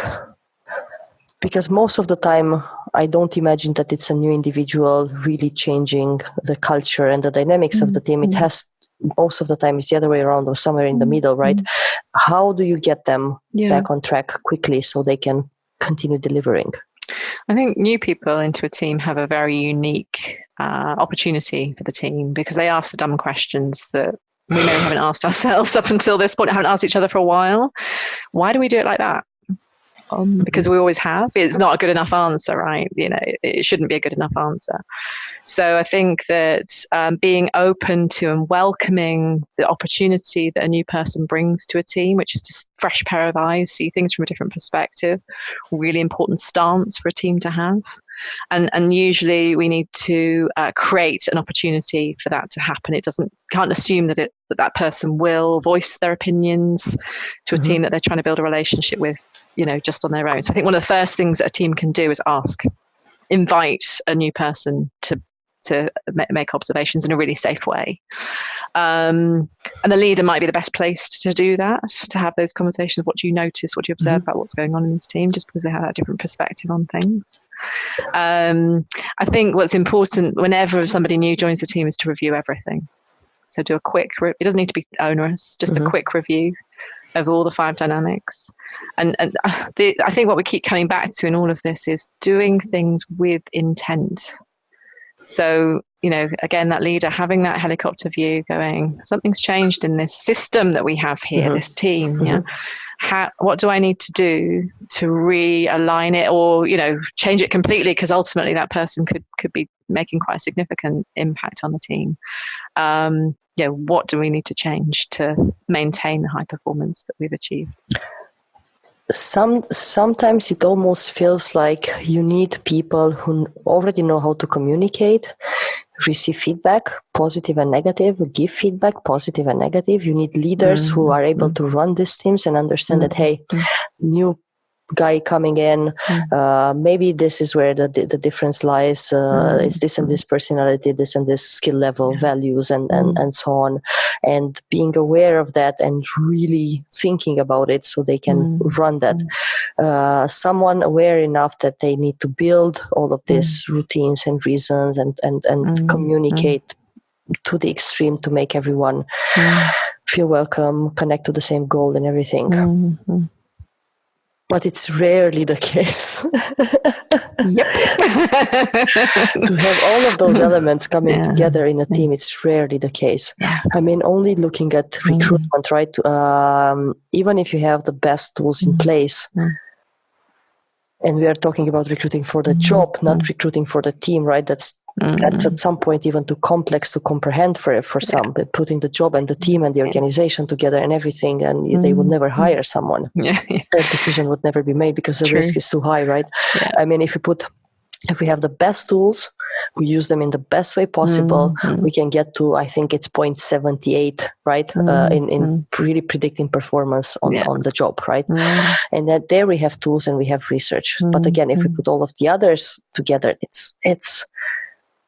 Because most of the time, I don't imagine that it's a new individual really changing the culture and the dynamics of the team. It has, most of the time, it's the other way around or somewhere in the middle, right? How do you get them back on track quickly so they can continue delivering? I think new people into a team have a very unique opportunity for the team, because they ask the dumb questions that we maybe haven't asked ourselves up until this point, haven't asked each other for a while. Why do we do it like that? Because we always have. It's not a good enough answer, right? It shouldn't be a good enough answer. So I think that being open to and welcoming the opportunity that a new person brings to a team, which is just a fresh pair of eyes, see things from a different perspective, really important stance for a team to have. And usually we need to create an opportunity for that to happen. Can't assume that that person will voice their opinions to a team that they're trying to build a relationship with, just on their own. So I think one of the first things that a team can do is invite a new person to make observations in a really safe way. And the leader might be the best place to do that, to have those conversations. What do you notice? What do you observe about what's going on in this team? Just because they have that different perspective on things. I think what's important whenever somebody new joins the team is to review everything. So do a quick, it doesn't need to be onerous, just a quick review of all the 5 dynamics. And I think what we keep coming back to in all of this is doing things with intent. So, again, that leader having that helicopter view going, something's changed in this system that we have here, this team. What do I need to do to realign it or, change it completely? Because ultimately that person could be making quite a significant impact on the team. What do we need to change to maintain the high performance that we've achieved? Sometimes it almost feels like you need people who already know how to communicate, receive feedback, positive and negative, give feedback, positive and negative. You need leaders who are able to run these teams and understand that, hey, new guy coming in, maybe this is where the difference lies. It's this and this personality, this and this skill level, values, and so on. And being aware of that and really thinking about it so they can run that. Someone aware enough that they need to build all of these routines and reasons and communicate to the extreme to make everyone feel welcome, connect to the same goal and everything. But it's rarely the case. To have all of those elements coming together in a team, it's rarely the case. I mean, only looking at recruitment, right? Even if you have the best tools in place, and we are talking about recruiting for the job, not recruiting for the team, right? That's at some point even too complex to comprehend for some. But putting the job and the team and the organization together and everything, and they would never hire someone. That decision would never be made because the risk is too high, right? I mean, if we have the best tools, we use them in the best way possible, we can get to, I think it's 0.78, right? In really predicting performance on the job, right? And that there we have tools and we have research. But again, if we put all of the others together, it's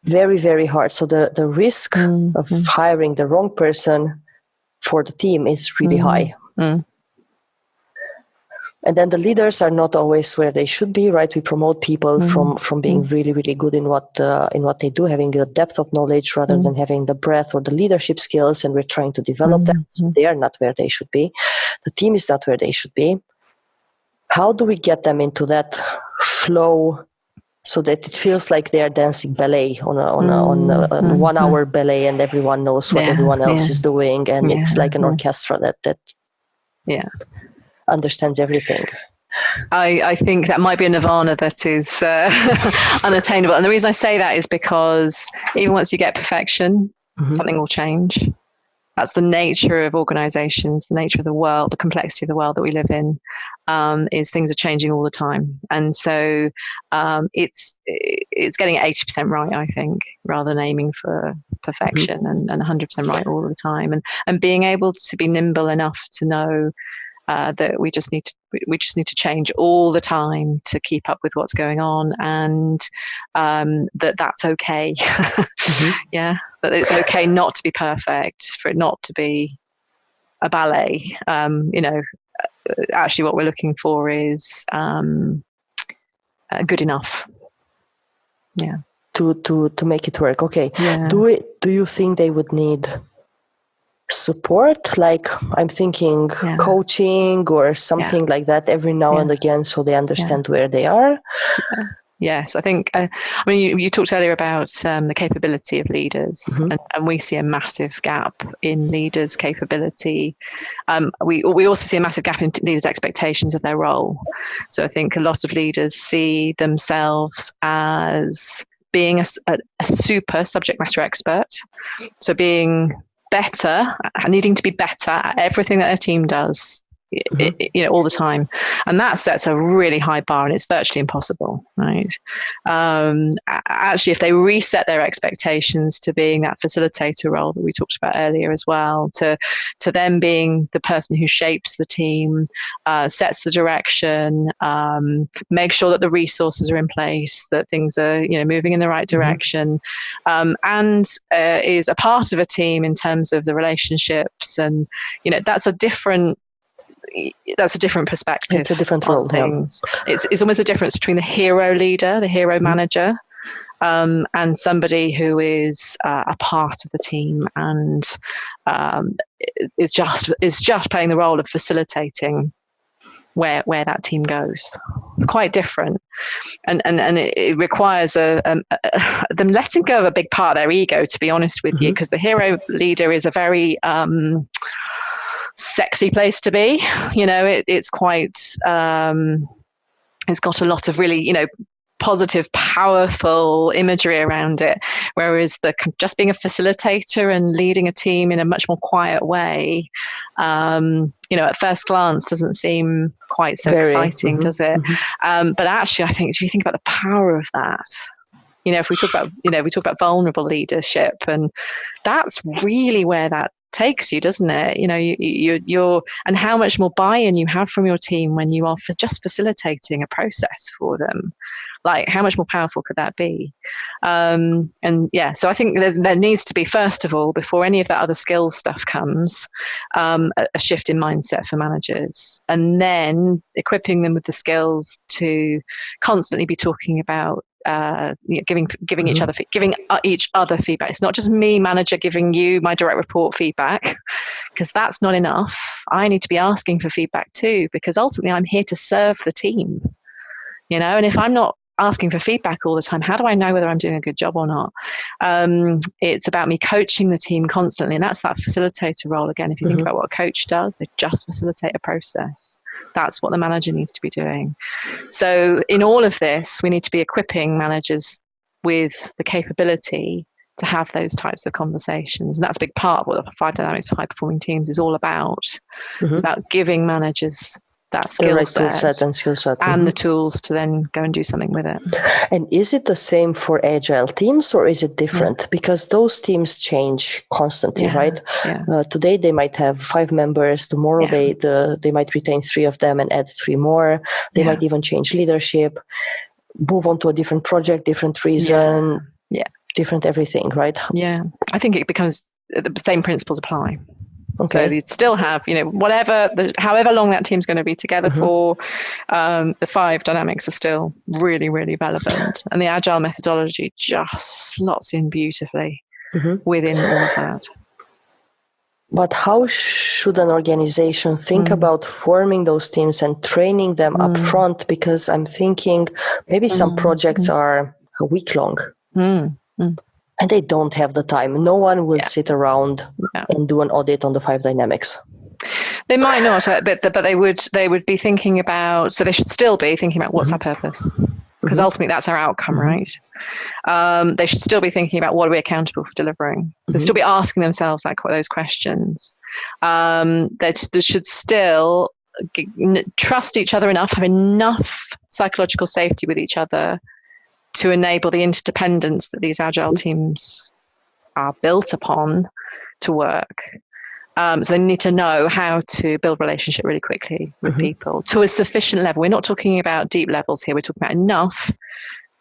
very, very hard. So the risk of hiring the wrong person for the team is really high. And then the leaders are not always where they should be, right? We promote people from being really, really good in what they do, having a depth of knowledge rather than having the breadth or the leadership skills, and we're trying to develop them. So they are not where they should be. The team is not where they should be. How do we get them into that flow so that it feels like they are dancing ballet on a 1 hour ballet, and everyone knows what everyone else is doing, and it's like an orchestra that understands everything. I think that might be a nirvana that is unattainable. And the reason I say that is because even once you get perfection, something will change. That's the nature of organizations, the nature of the world, the complexity of the world that we live in, is things are changing all the time. And so it's getting 80% right, I think, rather than aiming for perfection and 100% right all the time. And being able to be nimble enough to know that we just need to change all the time to keep up with what's going on, and that's okay. That it's okay not to be perfect, for it not to be a ballet. Actually, what we're looking for is good enough. To make it work. Okay. Do you think they would need support, like I'm thinking coaching or something like that every now and again, so they understand where they are? Yes, I think, you talked earlier about the capability of leaders, and we see a massive gap in leaders' capability. We also see a massive gap in leaders' expectations of their role. So I think a lot of leaders see themselves as being a super subject matter expert. So being better, needing to be better at everything that a team does, all the time, and that sets a really high bar, and it's virtually impossible, right? Actually, if they reset their expectations to being that facilitator role that we talked about earlier as well, to them being the person who shapes the team, sets the direction, make sure that the resources are in place, that things are moving in the right direction, and is a part of a team in terms of the relationships, and that's a different perspective. It's a different role. Things. It's almost the difference between the hero leader, the hero manager, and somebody who is a part of the team and is just playing the role of facilitating where that team goes. It's quite different, and it requires them letting go of a big part of their ego, to be honest with you, because the hero leader is a very sexy place to be. It's quite it's got a lot of really positive, powerful imagery around it, whereas just being a facilitator and leading a team in a much more quiet way, at first glance doesn't seem quite so exciting, does it? But actually, I think if you think about the power of that, If we talk about, vulnerable leadership, and that's really where that takes you, doesn't it? You're and how much more buy-in you have from your team when you are just facilitating a process for them. Like, how much more powerful could that be? So I think there needs to be, first of all, before any of that other skills stuff comes, a shift in mindset for managers, and then equipping them with the skills to constantly be talking about giving each other feedback. It's not just me, manager, giving you my direct report feedback, because that's not enough. I need to be asking for feedback too, because ultimately I'm here to serve the team. And if I'm not asking for feedback all the time, how do I know whether I'm doing a good job or not? It's about me coaching the team constantly, and that's that facilitator role again. If you think about what a coach does, they just facilitate a process. That's what the manager needs to be doing. So in all of this, we need to be equipping managers with the capability to have those types of conversations, and that's a big part of what the 5 Dynamics for High Performing Teams is all about. It's about giving managers that skill set and the tools to then go and do something with it. And is it the same for agile teams, or is it different? Because those teams change constantly, right? Today they might have 5 members. Tomorrow they might retain 3 of them and add 3 more. They might even change leadership, move on to a different project, different reason, different everything, right? Yeah, I think it becomes the same principles apply. Okay. So you'd still have, however long that team's going to be together for, the 5 dynamics are still really, really relevant. And the agile methodology just slots in beautifully within all of that. But how should an organization think about forming those teams and training them up front? Because I'm thinking maybe some projects are a week long. And they don't have the time. No one will sit around and do an audit on the 5 dynamics. They might not, but they would be thinking about. So they should still be thinking about what's our purpose, because ultimately that's our outcome, right? They should still be thinking about what are we accountable for delivering. So still be asking themselves those questions. They should still trust each other enough, have enough psychological safety with each other to enable the interdependence that these agile teams are built upon to work. So they need to know how to build relationship really quickly with people to a sufficient level. We're not talking about deep levels here. We're talking about enough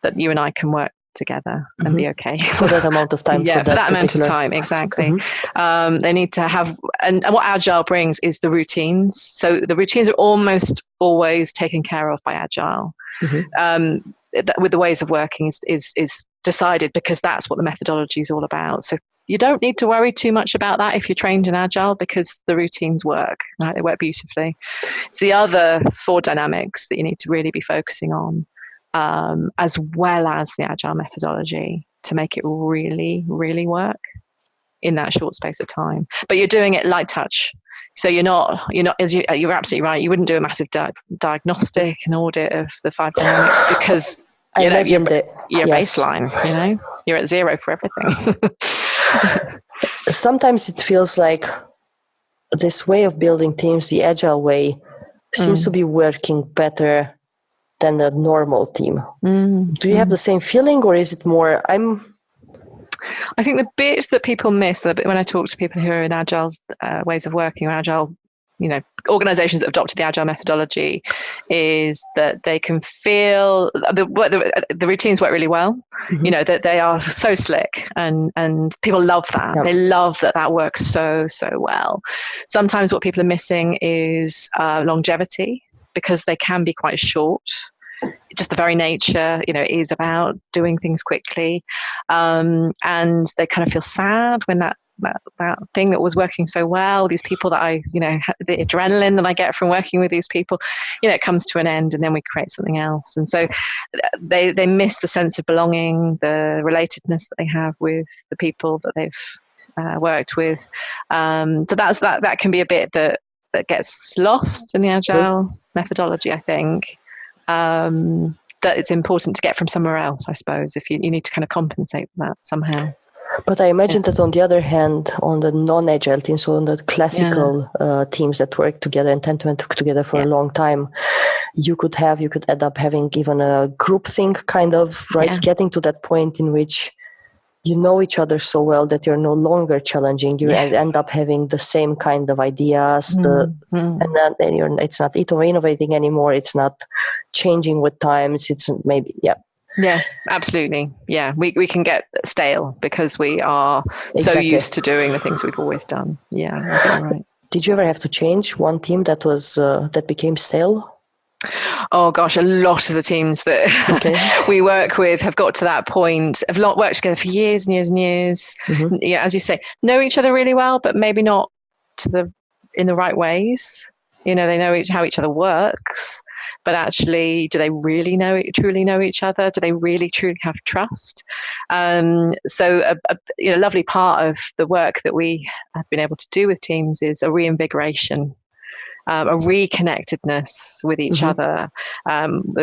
that you and I can work together and be okay for that amount of time. For that amount of time, exactly. They need to have, and what agile brings is the routines. So the routines are almost always taken care of by agile. With the ways of working is decided, because that's what the methodology is all about. So you don't need to worry too much about that if you're trained in agile, because the routines work, right? They work beautifully. It's the other 4 dynamics that you need to really be focusing on, as well as the agile methodology, to make it really, really work in that short space of time. But you're doing it light touch. So you're not you're absolutely right. You wouldn't do a massive diagnostic and audit of the 5 dynamics, because your baseline, you're at 0 for everything. Sometimes it feels like this way of building teams, the agile way, seems to be working better than a normal team. Do you have the same feeling, or is it more? I think the bit that people miss, when I talk to people who are in agile ways of working, or agile, organizations that have adopted the agile methodology, is that they can feel the routines work really well. That they are so slick, and people love that. They love that works so well. Sometimes what people are missing is longevity, because they can be quite short. Just the very nature, is about doing things quickly, and they kind of feel sad when that thing that was working so well, these people that I, the adrenaline that I get from working with these people, it comes to an end, and then we create something else. And so they miss the sense of belonging, the relatedness that they have with the people that they've worked with. So that can be a bit that gets lost in the agile methodology, I think. That it's important to get from somewhere else, I suppose, if you need to kind of compensate for that somehow. But I imagine that on the other hand, on the non-agile teams, so on the classical teams that work together and tend to work together for a long time, you could end up having even a group think kind of, right? Yeah. Getting to that point in which you know each other so well that you're no longer challenging. You end up having the same kind of ideas, and then it's not innovating anymore. It's not changing with times. It's maybe, Yes, absolutely. Yeah, we can get stale because we are so Exactly. used to doing the things we've always done. Yeah, I think you're right. Did you ever have to change one team that was that became stale? Oh gosh, a lot of the teams that we work with have got to that point, have not worked together for years and years and years. Mm-hmm. Yeah, as you say, know each other really well, but maybe not in the right ways. They know how each other works, but actually, do they really truly know each other? Do they really truly have trust? So a lovely part of the work that we have been able to do with teams is a reinvigoration, a reconnectedness with each other,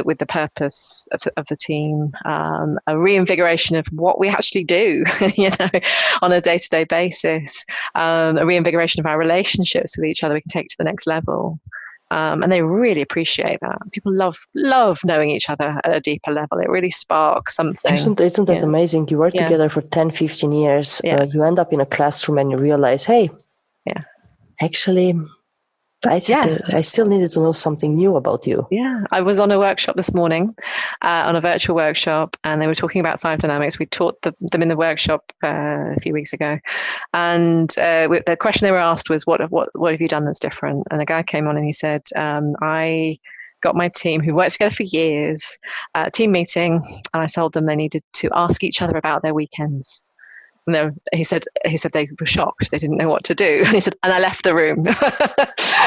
with the purpose of the team, a reinvigoration of what we actually do, on a day-to-day basis, a reinvigoration of our relationships with each other we can take to the next level. And they really appreciate that. People love knowing each other at a deeper level. It really sparks something. Isn't that amazing? You work together for 10, 15 years. You end up in a classroom and you realize, hey, actually, I still needed to know something new about you. Yeah, I was on a workshop this morning, on a virtual workshop, and they were talking about 5 dynamics. We taught them in the workshop a few weeks ago, and the question they were asked was, "What have you done that's different?" And a guy came on and he said, "I got my team, who worked together for years, team meeting, and I told them they needed to ask each other about their weekends." No, he said they were shocked. They didn't know what to do. And he said, and I left the room.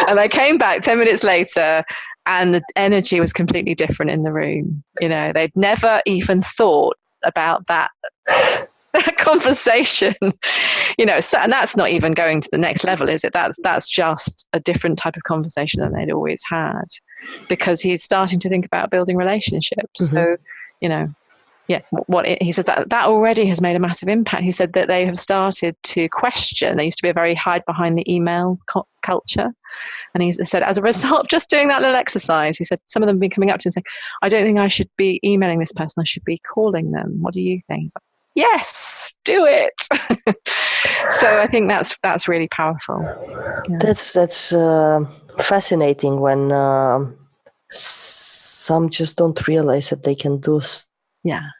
And I came back 10 minutes later and the energy was completely different in the room. They'd never even thought about that conversation. So, and that's not even going to the next level, is it? That's just a different type of conversation than they'd always had, because he's starting to think about building relationships. So, he said that already has made a massive impact. He said that they have started to question. There used to be a very hide behind the email culture, and he said as a result of just doing that little exercise, he said some of them have been coming up to him and saying, "I don't think I should be emailing this person. I should be calling them. What do you think?" He's like, "Yes, do it." So I think that's really powerful. Yeah. That's fascinating when some just don't realize that they can do.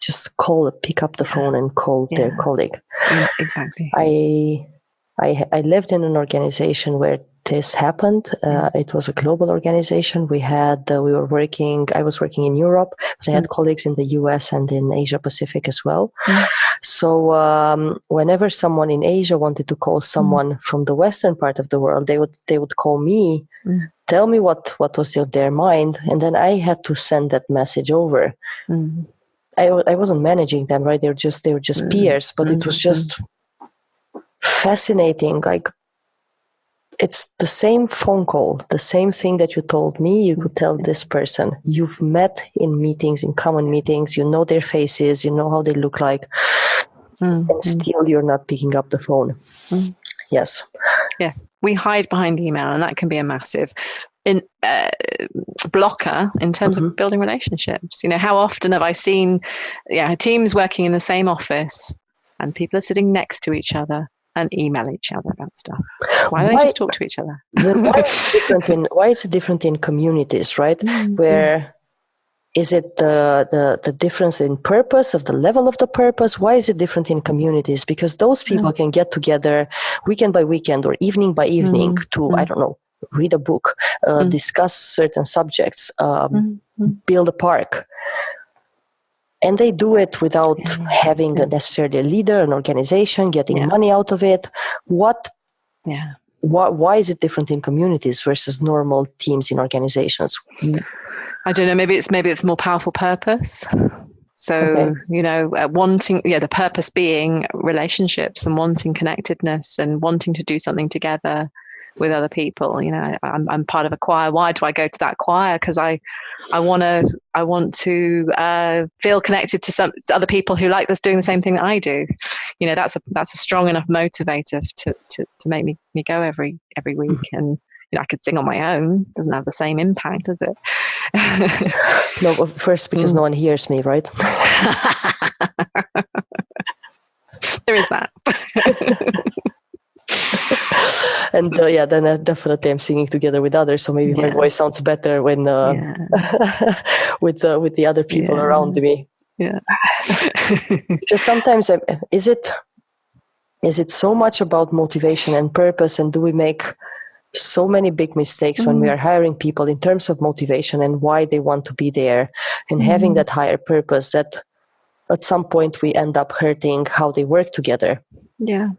Just pick up the phone and call their colleague. Exactly. I lived in an organization where this happened. It was a global organization. I was working in Europe, but I had colleagues in the US and in Asia Pacific as well. So whenever someone in Asia wanted to call someone from the Western part of the world, they would call me, tell me what was in their mind, and then I had to send that message over. I wasn't managing them, right? They were just peers, but it was just fascinating. Like, it's the same phone call, the same thing that you told me, you could tell this person. You've met in meetings, in common meetings, you know their faces, you know how they look like, and still you're not picking up the phone. Yes. Yeah, we hide behind email, and that can be a massive blocker in terms of building relationships. How often have I seen teams working in the same office and people are sitting next to each other and email each other about stuff? Why don't they just talk to each other? Why is it different in communities, right? Where is it the difference in purpose, of the level of the purpose? Why is it different in communities? Because those people can get together weekend by weekend or evening by evening to, I don't know, read a book, discuss certain subjects, build a park. And they do it without having necessarily a leader, an organization, getting money out of it. Why is it different in communities versus normal teams in organizations? I don't know. Maybe it's more powerful purpose. So, wanting, the purpose being relationships and wanting connectedness and wanting to do something together with other people. I'm part of a choir. Why do I go to that choir? Because I want to feel connected to other people who like this, doing the same thing that I do. That's a strong enough motivator to make me go every week. And I could sing on my own. Doesn't have the same impact, does it? No, first because no one hears me, right? There is that. And then definitely I'm singing together with others, so maybe my voice sounds better when with the other people around me. Yeah. Because sometimes is it so much about motivation and purpose, and do we make so many big mistakes when we are hiring people in terms of motivation and why they want to be there, and having that higher purpose, that at some point we end up hurting how they work together? Yeah,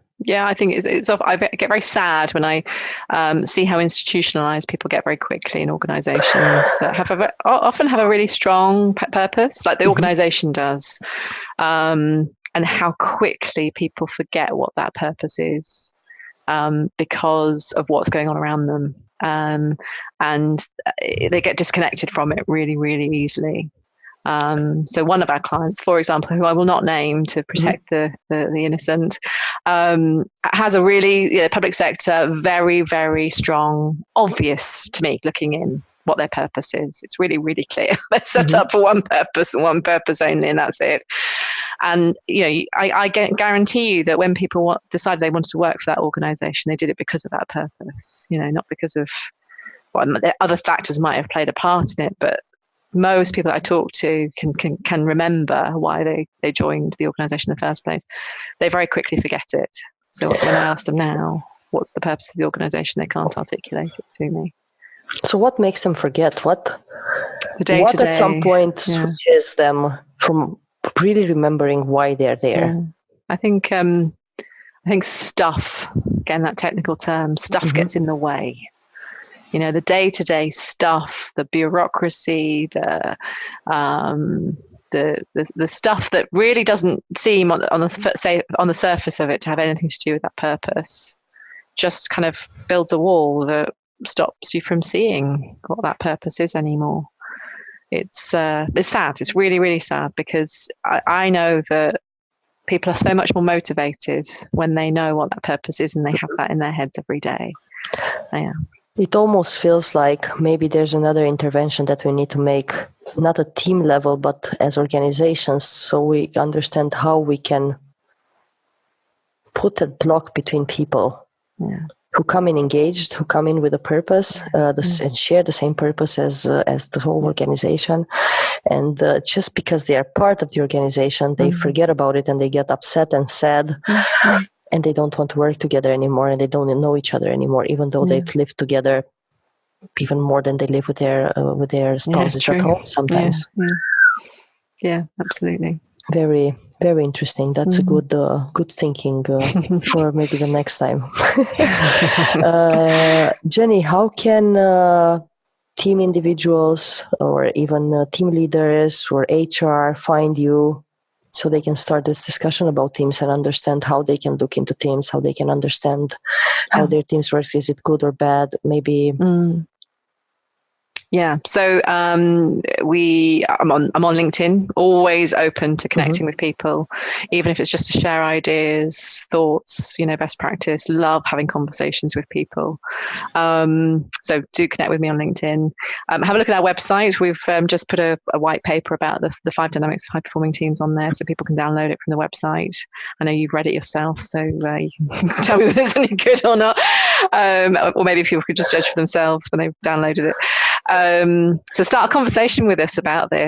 I think it's I get very sad when I see how institutionalized people get very quickly in organizations that often have a really strong purpose, like the organization does, and how quickly people forget what that purpose is because of what's going on around them, and they get disconnected from it really, really easily. So one of our clients, for example, who I will not name to protect the innocent, has a really public sector, very, very strong, obvious to me looking in what their purpose is. It's really, really clear. They're set up for one purpose and one purpose only, and that's it. And I guarantee you that when people decided they wanted to work for that organization, they did it because of that purpose. Not because of other factors might have played a part in it, but most people that I talk to can remember why they joined the organization in the first place. They very quickly forget it. So when I ask them now, what's the purpose of the organization, they can't articulate it to me. So what makes them forget? What at some point switches them from really remembering why they're there? I think stuff, again, that technical term, stuff gets in the way. The day-to-day stuff, the bureaucracy, the stuff that really doesn't seem on the surface of it to have anything to do with that purpose, just kind of builds a wall that stops you from seeing what that purpose is anymore. It's sad. It's really, really sad, because I know that people are so much more motivated when they know what that purpose is and they have that in their heads every day. Yeah. It almost feels like maybe there's another intervention that we need to make, not at team level, but as organizations, so we understand how we can put a block between people who come in engaged, who come in with a purpose, and share the same purpose as the whole organization. And just because they are part of the organization, they forget about it and they get upset and sad. And they don't want to work together anymore, and they don't know each other anymore, even though they've lived together even more than they live with their spouses at home sometimes. Yeah, absolutely. Very, very interesting. That's a good thinking for maybe the next time. Jenni, how can team individuals or even team leaders or HR find you, so they can start this discussion about teams and understand how they can look into teams, how they can understand how their teams work? Is it good or bad? Maybe. Yeah. So I'm on LinkedIn, always open to connecting with people, even if it's just to share ideas, thoughts, best practice. Love having conversations with people. So do connect with me on LinkedIn. Have a look at our website. We've just put a white paper about the 5 dynamics of high performing teams on there, so people can download it from the website. I know you've read it yourself, so you can tell me whether it's any good or not. Or maybe people could just judge for themselves when they've downloaded it. So start a conversation with us about this.